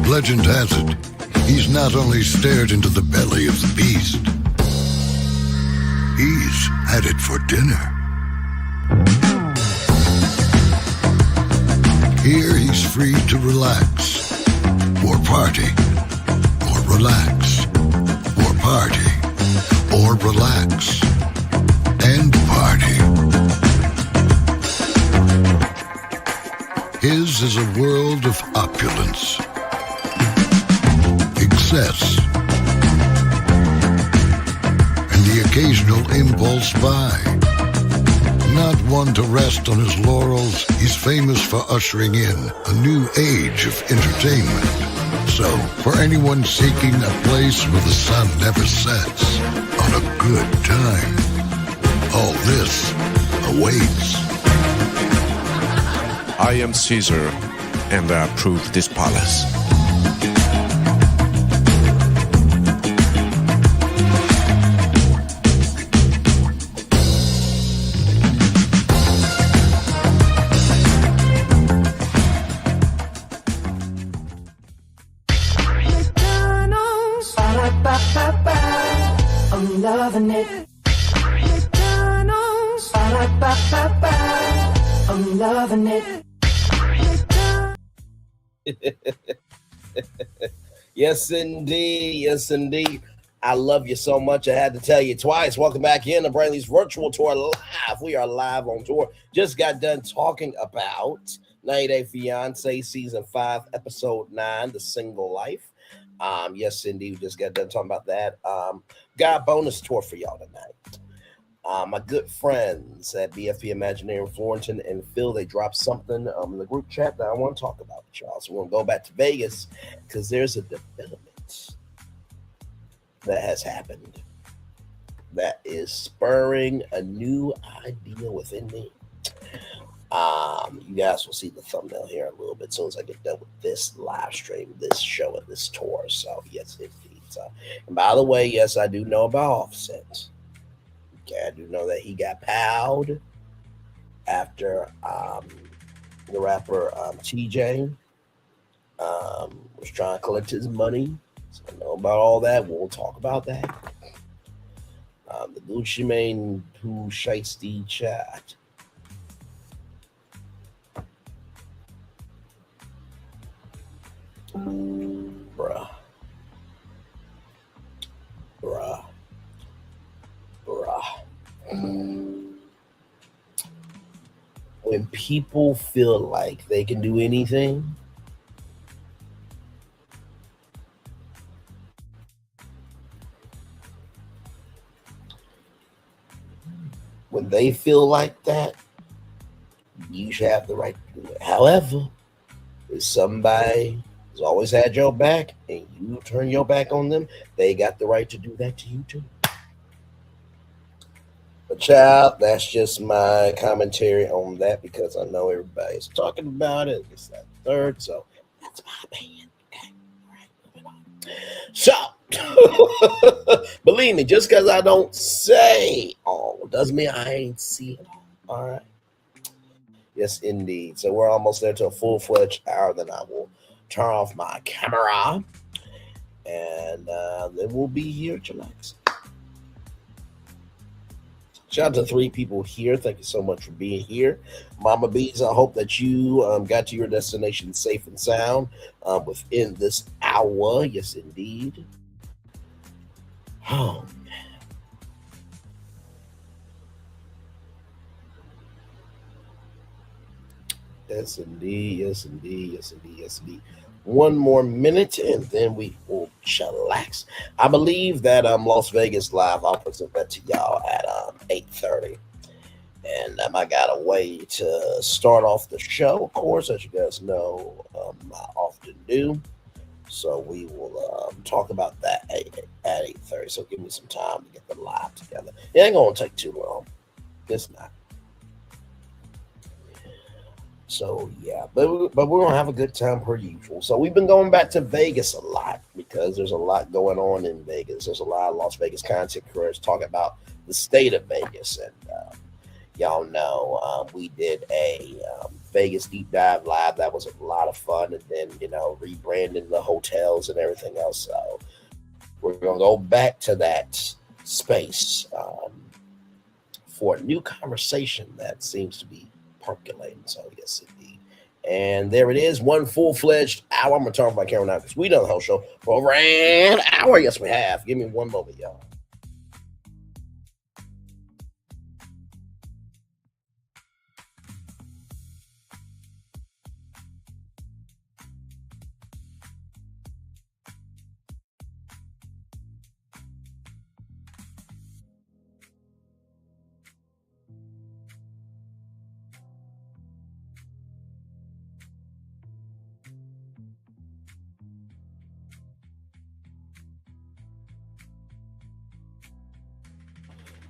Legend has it, he's not only stared into the belly of the beast, he's had it for dinner. Here he's free to relax, or party, or relax, or party, or relax, and party. His is a world of opulence, excess, and the occasional impulse buy. Not one to rest on his laurels, he's famous for ushering in a new age of entertainment. So, for anyone seeking a place where the sun never sets on a good time, all this awaits. I am Caesar, and I approve this palace. I'm loving it. McDonald's. I'm loving it. Yes, indeed. Yes, indeed. I love you so much. I had to tell you twice. Welcome back in to Brantley's virtual tour live. We are live on tour. Just got done talking about 90 Day Fiance season 5, episode 9, The Single Life. Yes, indeed. We just got done talking about that. Got a bonus tour for y'all tonight. My good friends at BFP Imaginary Florentine and Phil, they dropped something in the group chat that I want to talk about with y'all. So we're going to go back to Vegas because there's a development that has happened that is spurring a new idea within me. You guys will see the thumbnail here in a little bit as soon as I get done with this live stream, this show, and this tour. So, yes, indeed. So, and by the way, yes, I do know about Offset. Okay, I do know that he got powed after the rapper TJ was trying to collect his money. So I know about all that. We'll talk about that. The Gucci Mane who shiesty chat. Bruh. When people feel like they can do anything, when they feel like that, you should have the right to do it. However, if somebody has always had your back and you turn your back on them, they got the right to do that to you too. But child, that's just my commentary on that because I know everybody's talking about it. It's that third, so that's my opinion. Okay, all right, moving on. So, believe me, just because I don't say all doesn't mean I ain't see it all. All right. Yes, indeed. So we're almost there to a full-fledged hour. Then I will turn off my camera, and then we'll be here chillax. Shout out to 3 people here. Thank you so much for being here. Mama Bees, I hope that you got to your destination safe and sound within this hour. Yes, indeed. Oh, yes, indeed. Yes, indeed. Yes, indeed. Yes, indeed. One more minute, and then we will chillax. I believe that Las Vegas Live, I'll present that to y'all at 8:30. And I got a way to start off the show, of course, as you guys know, I often do. So we will talk about that at 8:30. So give me some time to get the live together. It ain't going to take too long. It's not. So yeah, but we're gonna have a good time per usual. So we've been going back to Vegas a lot because there's a lot going on in Vegas. There's a lot of Las Vegas content creators talking about the state of Vegas, and y'all know we did a Vegas deep dive live. That was a lot of fun, and then rebranding the hotels and everything else. So we're gonna go back to that space for a new conversation that seems to be percolating. So yes, indeed. And there it is, one full-fledged hour. I'm gonna turn off my camera now because we done the whole show for over an hour. Yes, we have. Give me one moment, y'all.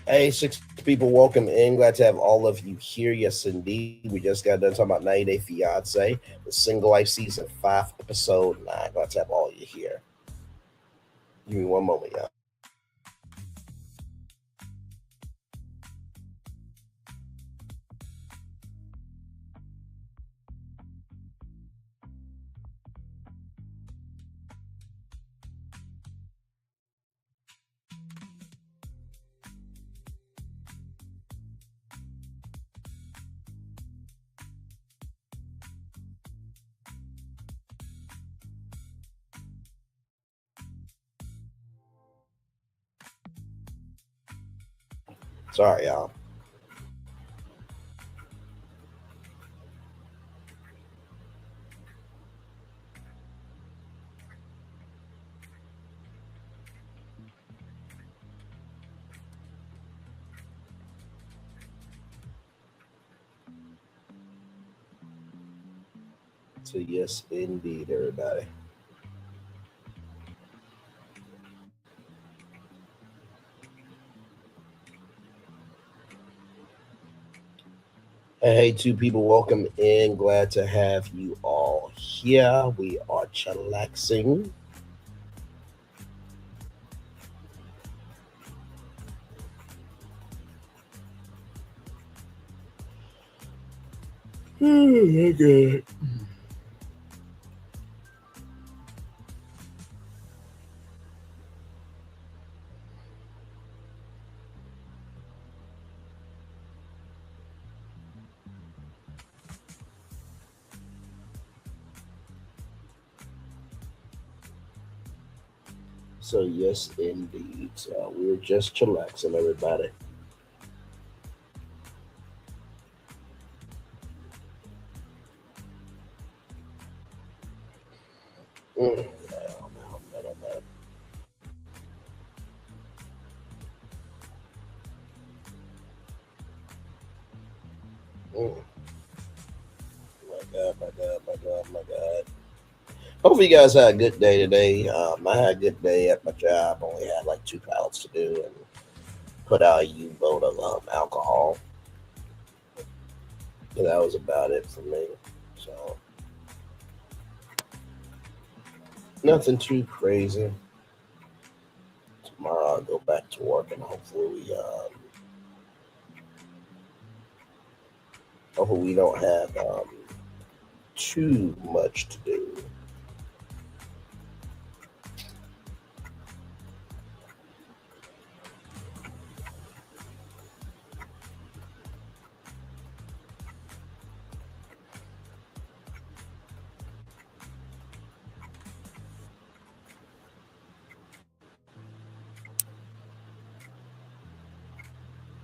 Hey, 6 people, welcome in. Glad to have all of you here. Yes, indeed. We just got done talking about 90 Day Fiance, the Single Life Season 5, Episode 9. Glad to have all of you here. Give me one moment, y'all. Sorry, y'all. So yes, indeed, everybody. Hey, two people, welcome in. Glad to have you all here. We are chillaxing. Okay. So yes, indeed. We're just chillaxing, everybody. Mm. Mm. My God, my God, my God, my God. Hopefully, you guys had a good day today. I had a good day at my job. Only had like 2 pallets to do and put out a U-boat of alcohol. And that was about it for me. So nothing too crazy. Tomorrow I'll go back to work and hopefully we don't have too much to do.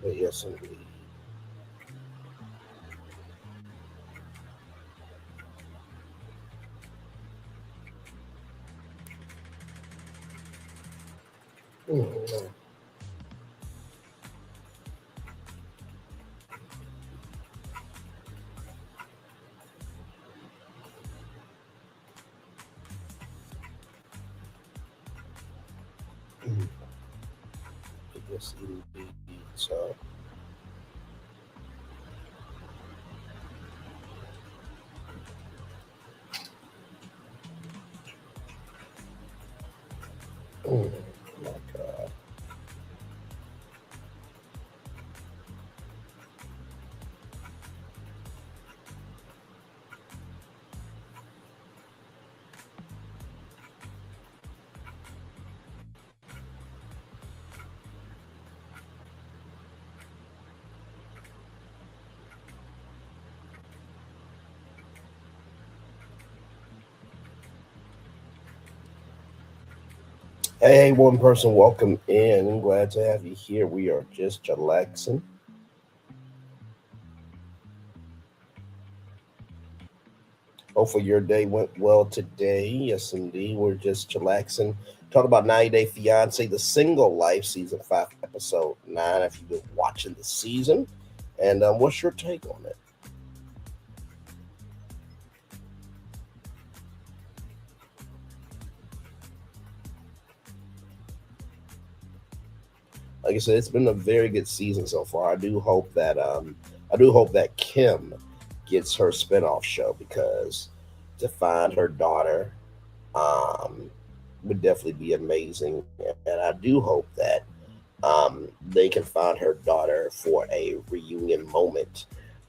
But yes, indeed. Mm. Yes, indeed. So. Oh my God. Hey, one person, welcome in. I'm glad to have you here. We are just chillaxing. Hopefully your day went well today. Yes, indeed. We're just chillaxing. Talk about 90 Day Fiance, the single life, season 5, episode 9. If you've been watching the season, and what's your take on it? Like I said, it's been a very good season so far. I do hope that Kim gets her spinoff show because to find her daughter would definitely be amazing. And I do hope that they can find her daughter for a reunion moment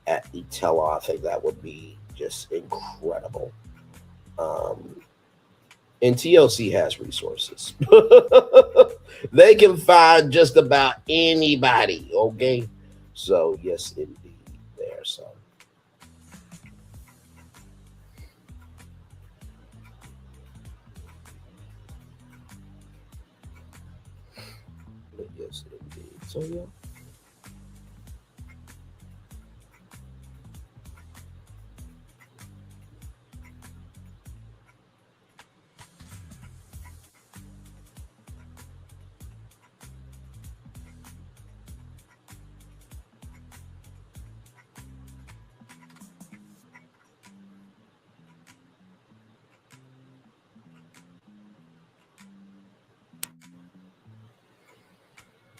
at the tell-all. I think that would be just incredible. Um, and TLC has resources. They can find just about anybody, okay? So, yes, indeed, there. So, yes, indeed. So, yeah.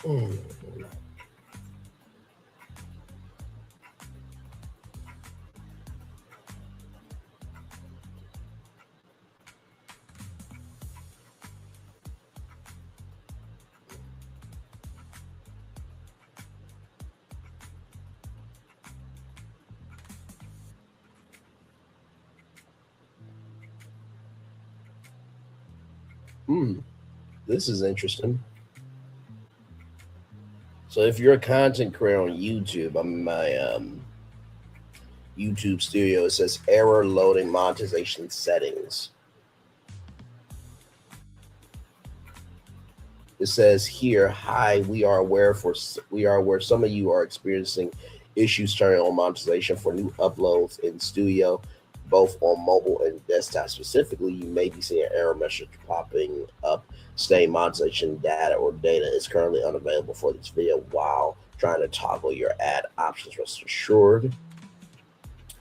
Mm. This is interesting. So if you're a content creator on YouTube, I'm in my YouTube studio. It says error loading monetization settings. It says here, "Hi, we are aware some of you are experiencing issues turning on monetization for new uploads in studio, both on mobile and desktop. Specifically, you may be seeing an error message popping up saying monetization data or data is currently unavailable for this video while trying to toggle your ad options. Rest assured,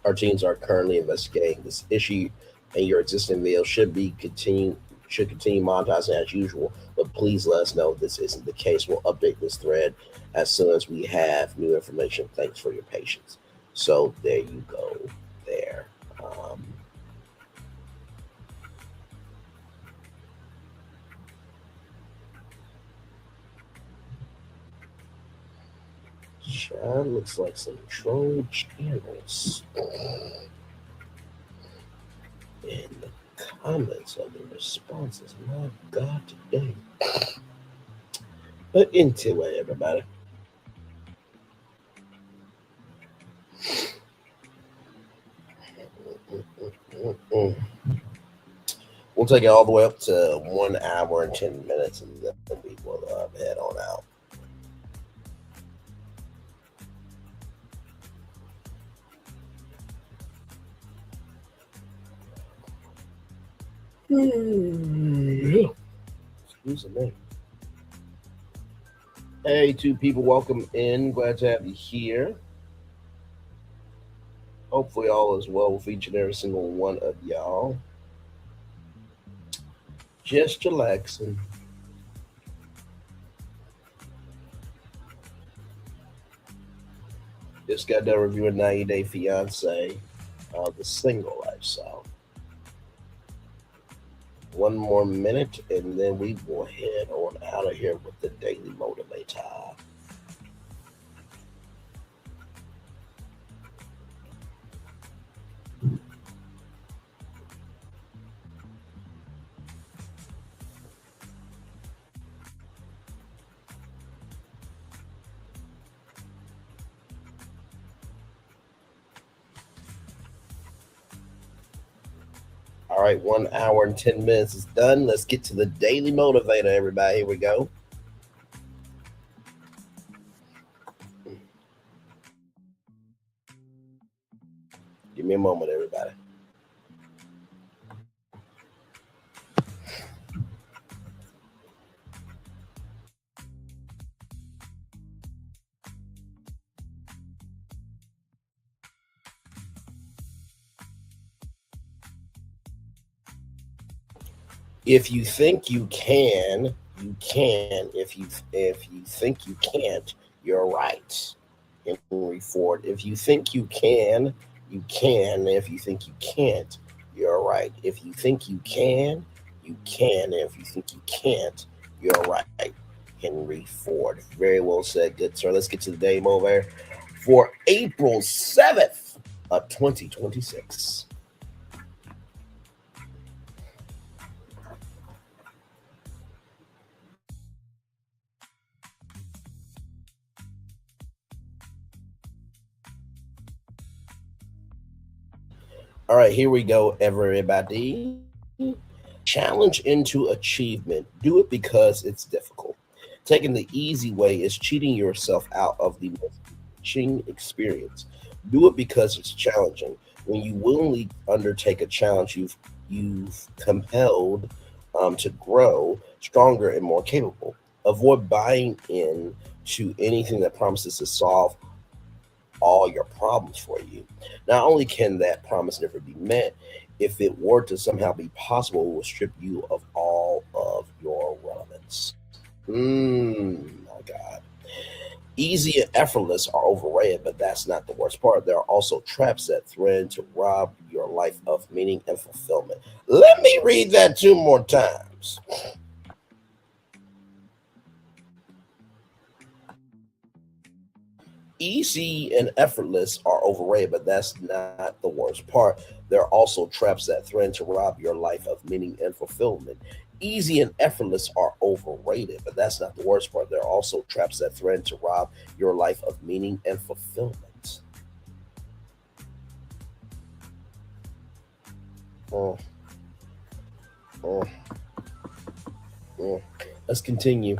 our teams are currently investigating this issue, and your existing video should continue monetizing as usual. But please let us know if this isn't the case. We'll update this thread as soon as we have new information. Thanks for your patience." So there you go. There. Looks like some troll channels in the comments of the responses. My God, today. But anyway, everybody. We'll take it all the way up to 1 hour and 10 minutes, and then we will head on out. Excuse me. Hey, two people, welcome in. Glad to have you here. Hopefully all is well with each and every single one of y'all. Just relaxing. Just got done reviewing 90 Day Fiance, the single lifestyle. One more minute, and then we will head on out of here with the Daily Motivator. All right, 1 hour and 10 minutes is done. Let's get to the Daily Motivator, everybody. Here we go. Give me a moment, everybody. If you think you can, you can. If you think you can't, you're right. Henry Ford. If you think you can, you can. If you think you can't, you're right. If you think you can, you can. If you think you can't, you're right. Henry Ford. Very well said, good sir. Let's get to the day over for April 7th of 2026. All right, here we go, everybody. Challenge into achievement. Do it because it's difficult. Taking the easy way is cheating yourself out of the most enriching experience. Do it because it's challenging. When you willingly undertake a challenge, you've compelled to grow stronger and more capable. Avoid buying in to anything that promises to solve all your problems for you. Not only can that promise never be met, if it were to somehow be possible, it will strip you of all of your relevance. My God. Easy and effortless are overrated, but that's not the worst part. There are also traps that threaten to rob your life of meaning and fulfillment. Let me read that two more times. Easy and effortless are overrated, but that's not the worst part. There are also traps that threaten to rob your life of meaning and fulfillment. Easy and effortless are overrated, but that's not the worst part. There are also traps that threaten to rob your life of meaning and fulfillment. Mm, mm, mm. Let's continue.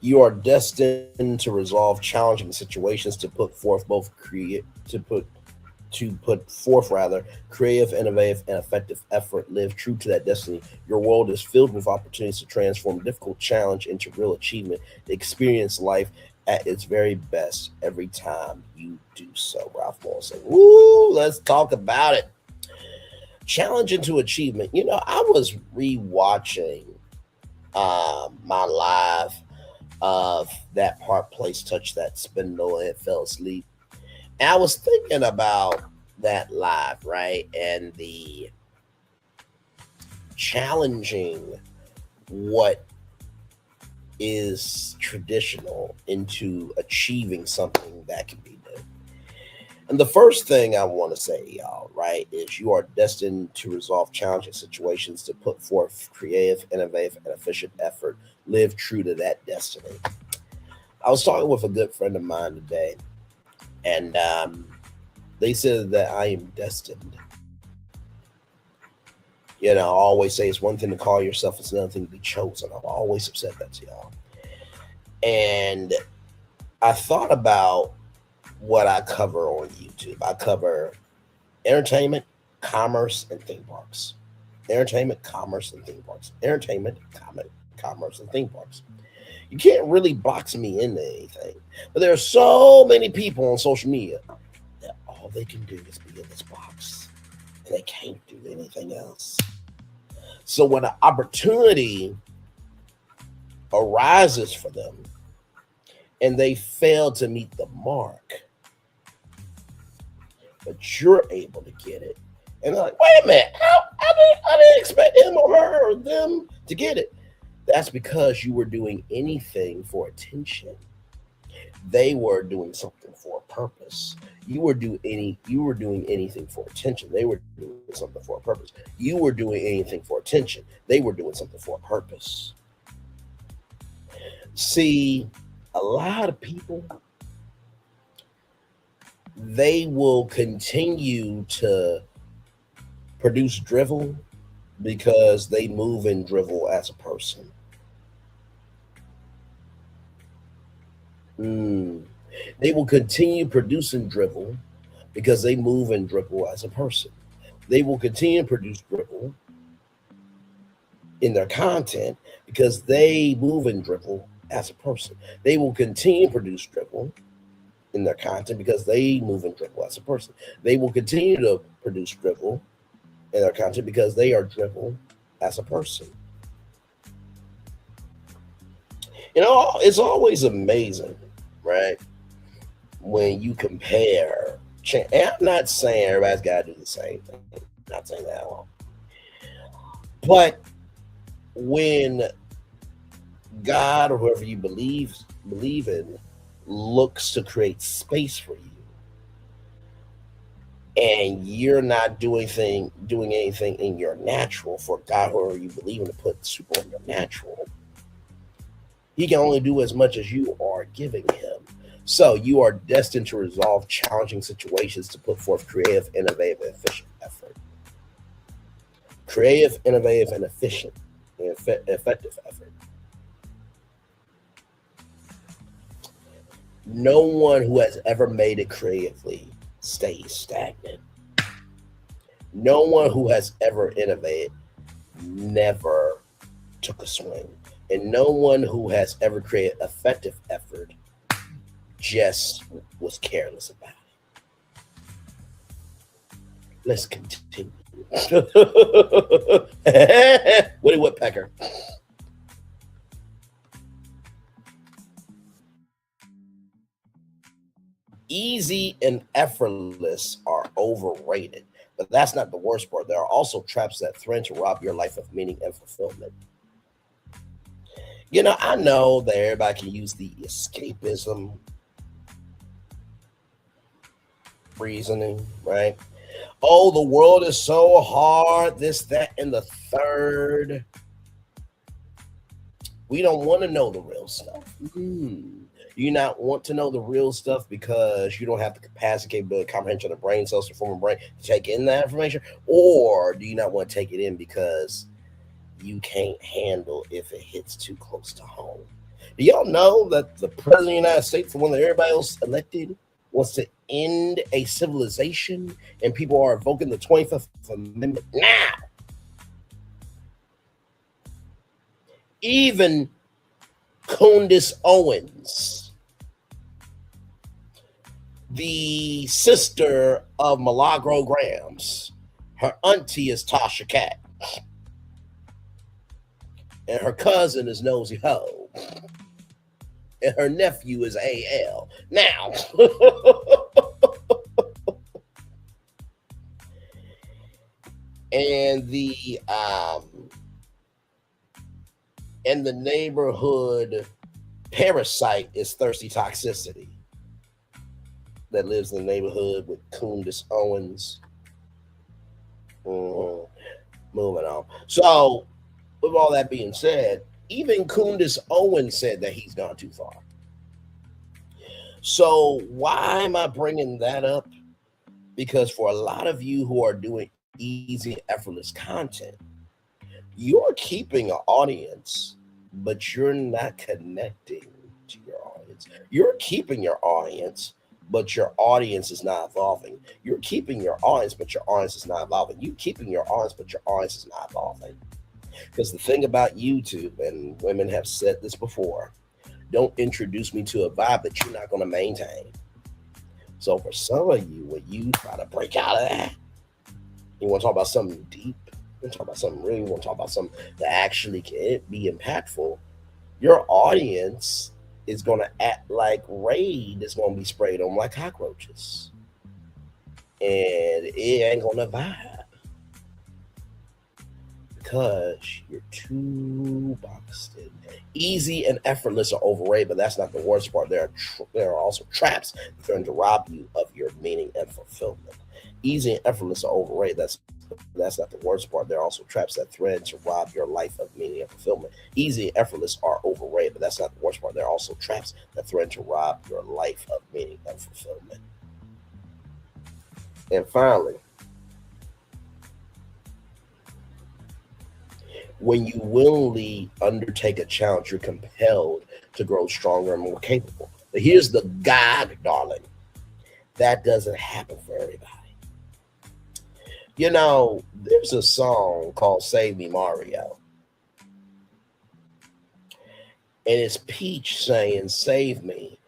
You are destined to resolve challenging situations, to put forth both create to put forth rather creative, innovative, and effective effort. Live true to that destiny. Your world is filled with opportunities to transform difficult challenge into real achievement. Experience life at its very best every time you do so. Ralph Waldo. Woo! Let's talk about it. Challenge into achievement. You know, I was rewatching my live of that part place touch that spindle and fell asleep. And I was thinking about that live, right? And the challenging what is traditional into achieving something that can be done. And the first thing I want to say, y'all, right, is you are destined to resolve challenging situations, to put forth creative, innovative, and efficient effort. Live true to that destiny. I was talking with a good friend of mine today, and they said that I am destined. You know, I always say it's one thing to call yourself, it's another thing to be chosen. I've always have said that to y'all. And I thought about what I cover on YouTube. I cover entertainment, commerce, and theme parks. Entertainment, commerce, and theme parks. Entertainment, commerce, and theme parks. You can't really box me into anything. But there are so many people on social media that all they can do is be in this box. And they can't do anything else. So when an opportunity arises for them and they fail to meet the mark, but you're able to get it, and they're like, wait a minute, I didn't expect him or her or them to get it. That's because you were doing anything for attention. They were doing something for a purpose. You were doing anything for attention. They were doing something for a purpose. You were doing anything for attention. They were doing something for a purpose. See, a lot of people, they will continue to produce drivel because they move in drivel as a person. They will continue producing drivel because they move in drivel as a person. They will continue to produce drivel in their content because they move in drivel as a person. They will continue to produce drivel in their content because they move in drivel as a person. They will continue to produce drivel in their content because they are drivel as a person. You know, it's always amazing, right? When you compare, and I'm not saying everybody's got to do the same thing. I'm not saying that at all. But when God or whoever you believe in looks to create space for you, and you're not doing anything in your natural for God or whoever you believe in to put super on your natural, He can only do as much as you are giving Him. So you are destined to resolve challenging situations, to put forth creative, innovative, and efficient effort. Creative, innovative, and efficient, and effective effort. No one who has ever made it creatively stays stagnant. No one who has ever innovated never took a swing. And no one who has ever created effective effort just was careless about it. Let's continue. Woody Woodpecker. Easy and effortless are overrated, but that's not the worst part. There are also traps that threaten to rob your life of meaning and fulfillment. You know, I know that everybody can use the escapism reasoning, right? Oh, the world is so hard, this, that, and the third. We don't want to know the real stuff. You not want to know the real stuff because you don't have the capacity, capability, comprehension of the brain cells to form a brain to take in that information? Or do you not want to take it in because you can't handle if it hits too close to home? Do y'all know that the president of the United States, the one that everybody else elected, wants to end a civilization, and people are invoking the 25th Amendment now? Even Candace Owens, the sister of Milagro Grams, her auntie is Tasha Cat, and her cousin is Nosy Ho, and her nephew is AL. Now, and the neighborhood parasite is Thirsty Toxicity that lives in the neighborhood with Candace Owens. Moving on. So, with all that being said, even Candace Owens said that he's gone too far. So, why am I bringing that up? Because for a lot of you who are doing easy, effortless content, you're keeping an audience, but you're not connecting to your audience. You're keeping your audience, but your audience is not evolving. You're keeping your audience, but your audience is not evolving. You're keeping your audience, but your audience is not evolving. Because the thing about YouTube, and women have said this before, don't introduce me to a vibe that you're not going to maintain. So for some of you, when you try to break out of that, you want to talk about something deep, you want to talk about something real, you want to talk about something that actually can be impactful, your audience is going to act like Raid is going to be sprayed on like cockroaches. And it ain't going to vibe. Because you're too boxed in. Easy and effortless are overrated, but that's not the worst part. There are also traps that threaten to rob you of your meaning and fulfillment. Easy and effortless are overrated. That's not the worst part. There are also traps that threaten to rob your life of meaning and fulfillment. Easy and effortless are overrated, but that's not the worst part. There are also traps that threaten to rob your life of meaning and fulfillment. And finally, when you willingly undertake a challenge, you're compelled to grow stronger and more capable. But here's the gag, darling. That doesn't happen for everybody. You know, there's a song called Save Me, Mario. And it's Peach saying, save me,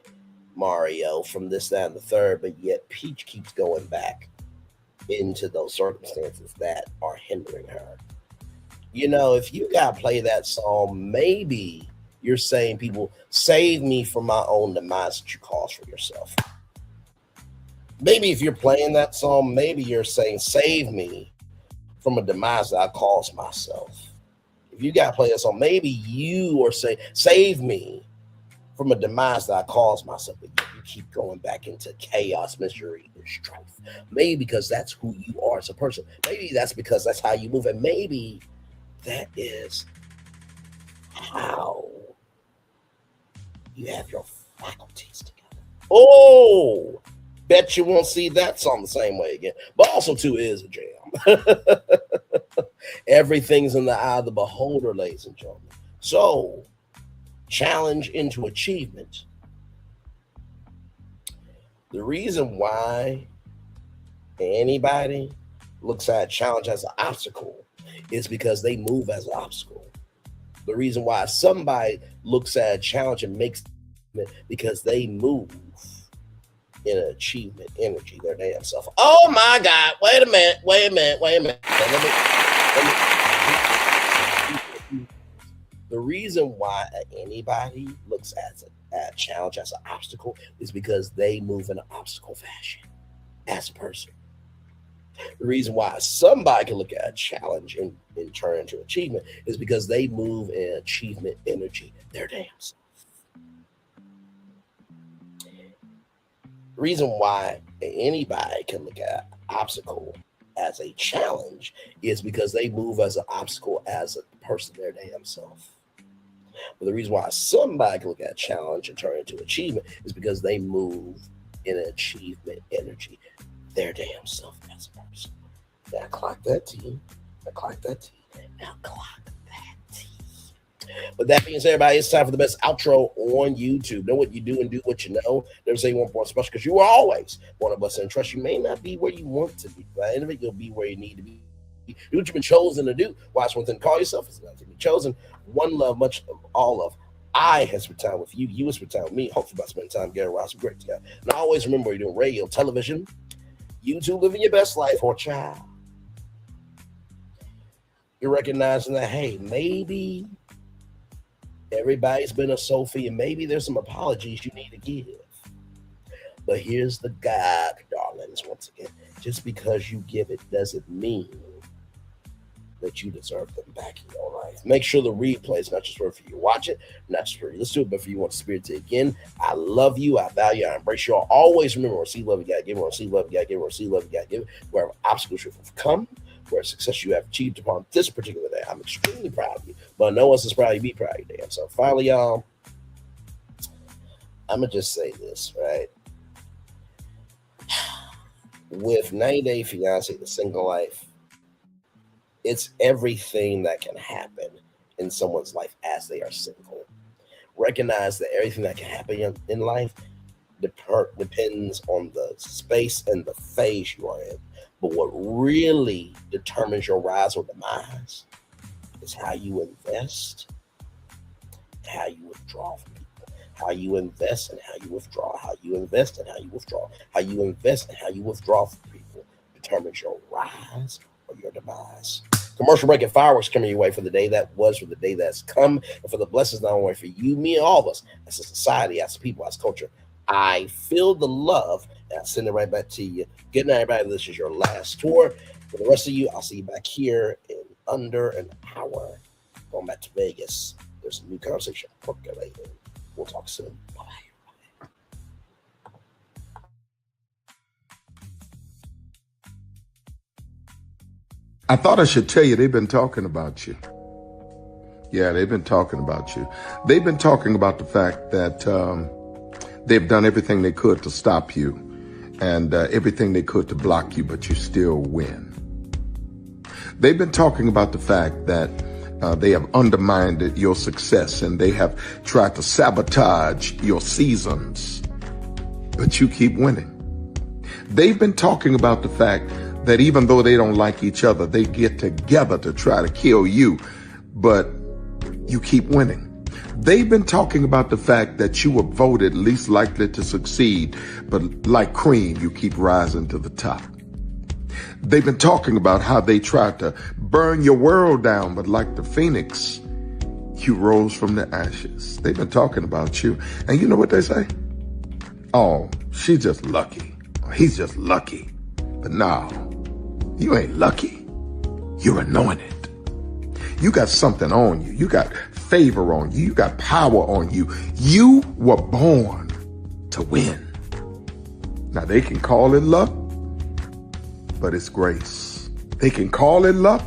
Mario, from this, that, and the third. But yet Peach keeps going back into those circumstances that are hindering her. You know, if you got to play that song, maybe you're saying, people, save me from my own demise that you caused for yourself. Maybe if you're playing that song, maybe you're saying, save me from a demise that I caused myself. If you got to play that song, maybe you are saying, save me from a demise that I caused myself. But you keep going back into chaos, misery, and strife. Maybe because that's who you are as a person. Maybe that's because that's how you move. And maybe that is how you have your faculties together. Oh, bet you won't see that song the same way again. But also, too, is a jam. Everything's in the eye of the beholder, ladies and gentlemen. So, challenge into achievement. The reason why anybody looks at a challenge as an obstacle is because they move as an obstacle. The reason why somebody looks at a challenge and makes it because they move in an achievement energy their damn self. Oh my God! Wait a minute! The reason why anybody looks at a challenge as an obstacle is because they move in an obstacle fashion as a person. The reason why somebody can look at a challenge and turn into achievement is because they move in achievement energy their damn self. The reason why anybody can look at an obstacle as a challenge is because they move as an obstacle as a person their damn self. But the reason why somebody can look at a challenge and turn it into achievement is because they move in an achievement energy their damn self as a person. Now clock that T. Now clock that T. Now clock that T. With that being said, everybody, it's time for the best outro on YouTube. Know what you do and do what you know. Never say you want more special because you are always one of us, and trust you may not be where you want to be, but at the end of it, you'll be where you need to be. Do what you've been chosen to do. Watch one thing, call yourself. It's not to be chosen. One love, much of all of. I have spent time with you. You have spent time with me. Hopefully, by spending time together, we'll have some great together. And always remember, you're doing radio, television, YouTube, living your best life, or child. You're recognizing that, hey, maybe everybody's been a Sophie, and maybe there's some apologies you need to give. But here's the guide, darlings, once again. Just because you give it doesn't mean that you deserve them back in your life. Make sure the replay is not just for you watch it, not just for you listen to it, but for you want to experience it again. I love you. I value you. I embrace you all. Always remember, receive love, you got to give it. Receive love, you got to give it. Receive love, you got to give it. Wherever obstacles you have come, where success you have achieved upon this particular day, I'm extremely proud of you. But no one's as proud of you, be proud of you, damn. So finally, y'all, I'm going to just say this, right? With 90 Day Fiance, the single life, it's everything that can happen in someone's life as they are single. Recognize that everything that can happen in life depends on the space and the phase you are in. But what really determines your rise or demise is how you invest, how you withdraw from people, how you invest and how you withdraw, how you invest and how you withdraw, how you invest and how you withdraw from people determines your rise or your demise. Commercial break and fireworks coming your way for the day that was, for the day that's come, and for the blessings not only for you, me, and all of us as a society, as a people, as culture. I feel the love, and I send it right back to you. Good night, everybody. This is your last tour. For the rest of you, I'll see you back here in under an hour. Going back to Vegas. There's a new conversation percolating. We'll talk soon. Bye. I thought I should tell you they've been talking about you. Yeah, they've been talking about you. They've been talking about the fact that they've done everything they could to stop you and everything they could to block you, but you still win. They've been talking about the fact that they have undermined your success and they have tried to sabotage your seasons, but you keep winning. They've been talking about the fact that even though they don't like each other, they get together to try to kill you, but you keep winning. They've been talking about the fact that you were voted least likely to succeed, but like cream, you keep rising to the top. They've been talking about how they tried to burn your world down, but like the phoenix, you rose from the ashes. They've been talking about you. And you know what they say? Oh, she's just lucky. He's just lucky. But no, you ain't lucky. You're anointed. You got something on you. You got favor on you. You got power on you. You were born to win. Now they can call it luck, but it's grace. They can call it luck,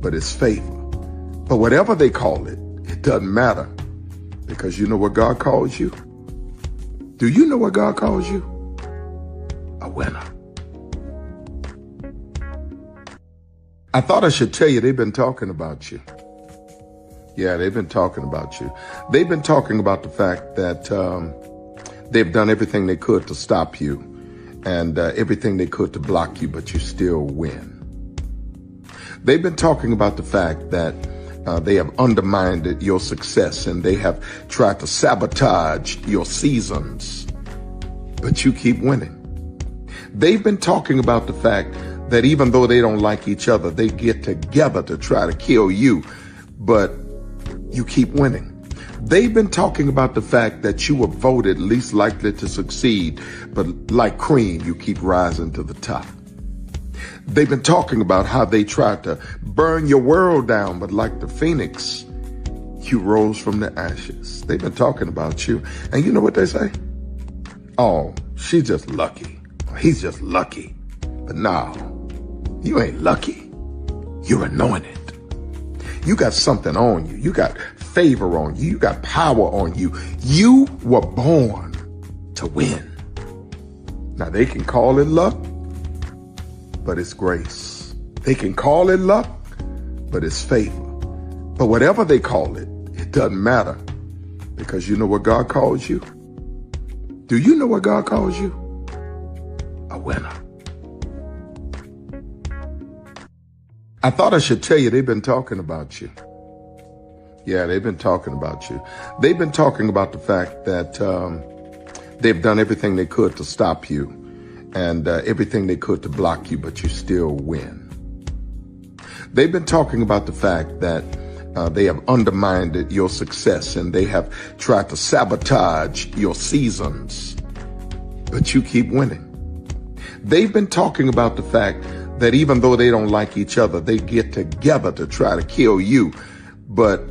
but it's favor. But whatever they call it, it doesn't matter, because you know what God calls you? Do you know what God calls you? A winner. I thought I should tell you they've been talking about you. Yeah, they've been talking about you. They've been talking about the fact that they've done everything they could to stop you and everything they could to block you, but you still win. They've been talking about the fact that they have undermined your success and they have tried to sabotage your seasons, but you keep winning. They've been talking about the fact that even though they don't like each other, they get together to try to kill you, but you keep winning. They've been talking about the fact that you were voted least likely to succeed, but like cream, you keep rising to the top. They've been talking about how they tried to burn your world down, but like the phoenix, you rose from the ashes. They've been talking about you. And you know what they say? Oh, she's just lucky. He's just lucky. But no, you ain't lucky. You're anointed. You got something on you. You got favor on you. You got power on you. You were born to win. Now they can call it luck, but it's grace. They can call it luck, but it's favor. But whatever they call it, it doesn't matter, because you know what God calls you? Do you know what God calls you? A winner. I thought I should tell you they've been talking about you. Yeah, they've been talking about you. They've been talking about the fact that they've done everything they could to stop you and everything they could to block you, but you still win. They've been talking about the fact that they have undermined your success and they have tried to sabotage your seasons, but you keep winning. They've been talking about the fact that even though they don't like each other, they get together to try to kill you, but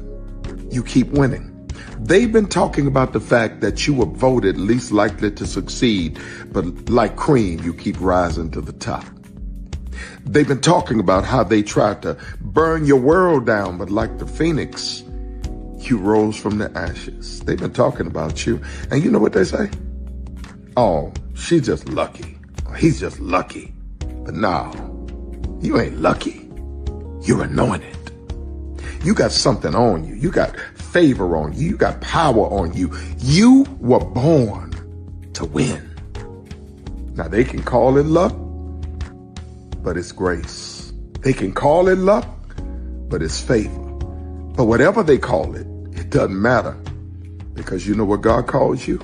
you keep winning. They've been talking about the fact that you were voted least likely to succeed, but like cream, you keep rising to the top. They've been talking about how they tried to burn your world down, but like the phoenix, you rose from the ashes. They've been talking about you. And you know what they say? Oh, she's just lucky. He's just lucky. But no, you ain't lucky. You're anointed. You got something on you. You got favor on you. You got power on you. You were born to win. Now they can call it luck, but it's grace. They can call it luck, but it's favor. But whatever they call it, it doesn't matter, because you know what God calls you?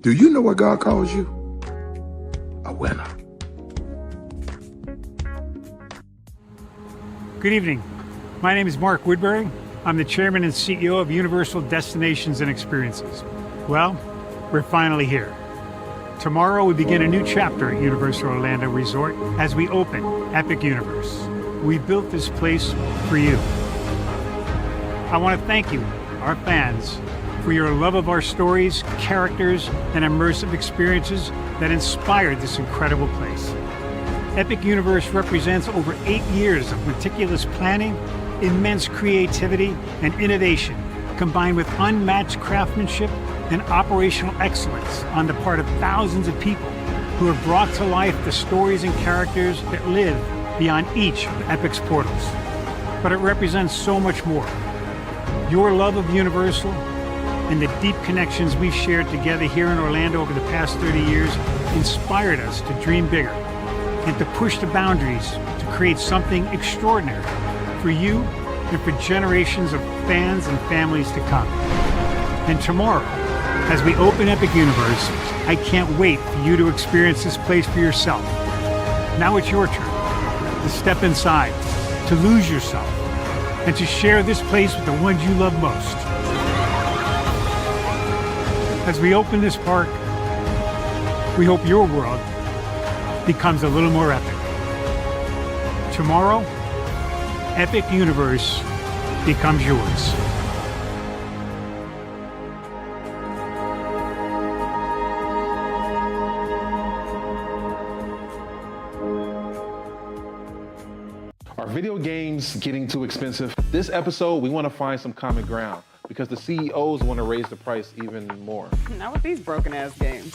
Do you know what God calls you? A winner. Good evening. My name is Mark Woodbury. I'm the chairman and CEO of Universal Destinations and Experiences. Well, we're finally here. Tomorrow we begin a new chapter at Universal Orlando Resort as we open Epic Universe. We built this place for you. I want to thank you, our fans, for your love of our stories, characters, and immersive experiences that inspired this incredible place. Epic Universe represents over 8 years of meticulous planning, immense creativity, and innovation, combined with unmatched craftsmanship and operational excellence on the part of thousands of people who have brought to life the stories and characters that live beyond each of Epic's portals. But it represents so much more. Your love of Universal and the deep connections we've shared together here in Orlando over the past 30 years inspired us to dream bigger and to push the boundaries to create something extraordinary for you and for generations of fans and families to come. And tomorrow, as we open Epic Universe, I can't wait for you to experience this place for yourself. Now it's your turn to step inside, to lose yourself, and to share this place with the ones you love most. As we open this park, we hope your world becomes a little more epic. Tomorrow, Epic Universe becomes yours. Are video games getting too expensive? This episode, we want to find some common ground because the CEOs want to raise the price even more. Not with these broken ass games.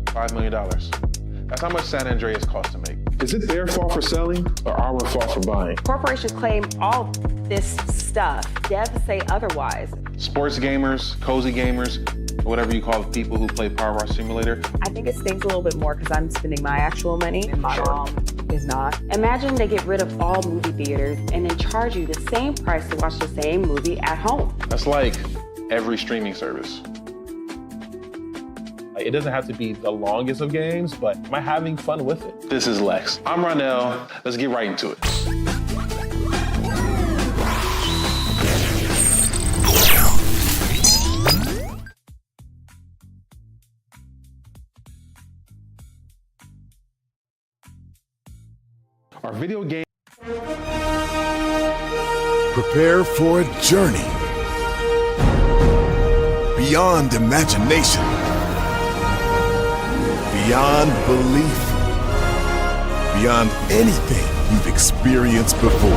$5 million. That's how much San Andreas costs to make. Is it their fault for selling or our fault for buying? Corporations claim all this stuff. Devs say otherwise. Sports gamers, cozy gamers, whatever you call the people who play Power Wash Simulator. I think it stings a little bit more because I'm spending my actual money and my mom is not. Imagine they get rid of all movie theaters and then charge you the same price to watch the same movie at home. That's like every streaming service. It doesn't have to be the longest of games, but am I having fun with it? This is Lex. I'm Ronell. Let's get right into it. Our video game. Prepare for a journey beyond imagination, beyond belief, beyond anything you've experienced before.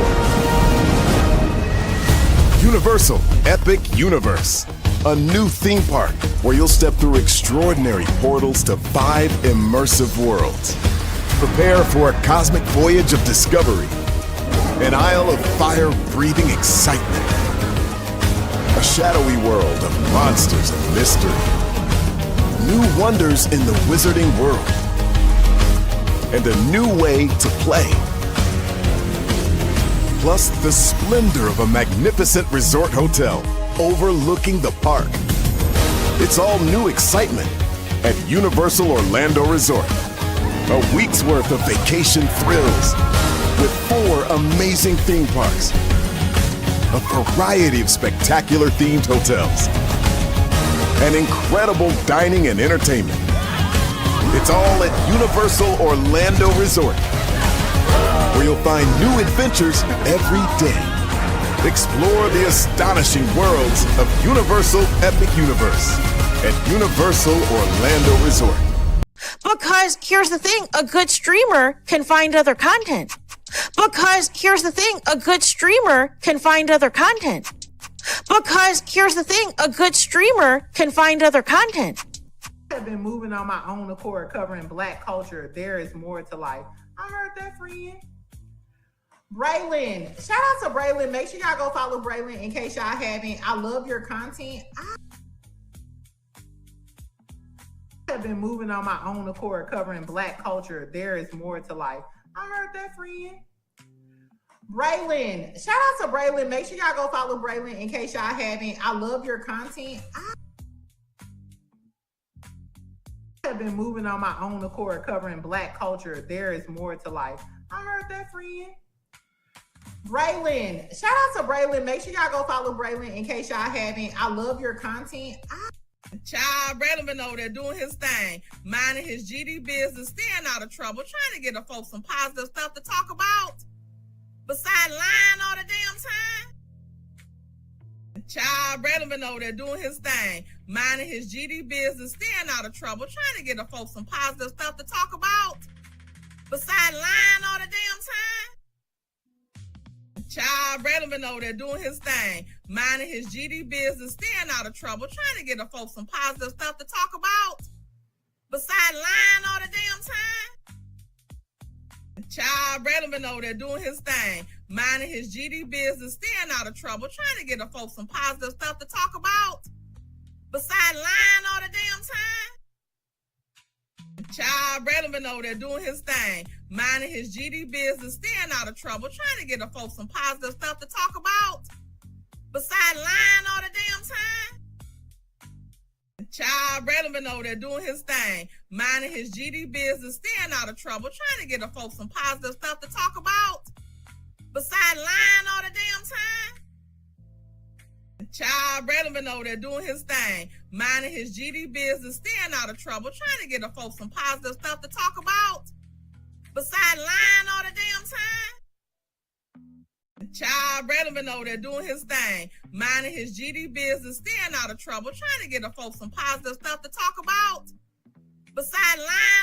Universal Epic Universe, a new theme park where you'll step through extraordinary portals to 5 immersive worlds. Prepare for a cosmic voyage of discovery, an isle of fire-breathing excitement, a shadowy world of monsters and mystery, new wonders in the wizarding world, and a new way to play. Plus the splendor of a magnificent resort hotel overlooking the park. It's all new excitement at Universal Orlando Resort. A week's worth of vacation thrills with 4 amazing theme parks, a variety of spectacular themed hotels, and incredible dining and entertainment. It's all at Universal Orlando Resort, where you'll find new adventures every day. Explore the astonishing worlds of Universal Epic Universe at Universal Orlando Resort. Because here's the thing, a good streamer can find other content. Because here's the thing, a good streamer can find other content. Because here's the thing, a good streamer can find other content. I have been moving on my own accord, covering Black culture. There is more to life. I heard that, friend. Braylon, shout out to Braylon. Make sure y'all go follow Braylon in case y'all haven't. I love your content. I have been moving on my own accord, covering Black culture. There is more to life. I heard that, friend. Braylon, shout out to Braylon. Make sure y'all go follow Braylon in case y'all haven't. I love your content. I have been moving on my own accord, covering Black culture. There is more to life. I heard that, friend. Braylon, shout out to Braylon. Make sure y'all go follow Braylon in case y'all haven't. I love your content. Child, Braylon been over there doing his thing, minding his GD business, staying out of trouble, trying to get the folks some positive stuff to talk about. Besides lying all the damn time. Child, Braylon been over there doing his thing, minding his GD business, staying out of trouble, trying to get the folks some positive stuff to talk about. Besides lying all the damn time. Child, Braylon been over there doing his thing, minding his GD business, staying out of trouble, trying to get the folks some positive stuff to talk about. Besides lying all the damn time. Child, Braylon been over there doing his thing, minding his GD business, staying out of trouble, trying to get the folks some positive stuff to talk about. Besides lying all the damn time. Child, Pedro been over there doing his thing, minding his GD business, staying out of trouble, trying to get the folks some positive stuff to talk about. Besides lying all the damn time. Child, Pedro been over there doing his thing, minding his GD business, staying out of trouble, trying to get the folks some positive stuff to talk about. Besides lying all the damn time. Child, Pedro been over there doing his thing, minding his GD business, staying out of trouble, trying to get the folks some positive stuff to talk about. Besides lying all the damn time. Child, Pedro been over there doing his thing, minding his GD business, staying out of trouble, trying to get the folks some positive stuff to talk about. Besides lying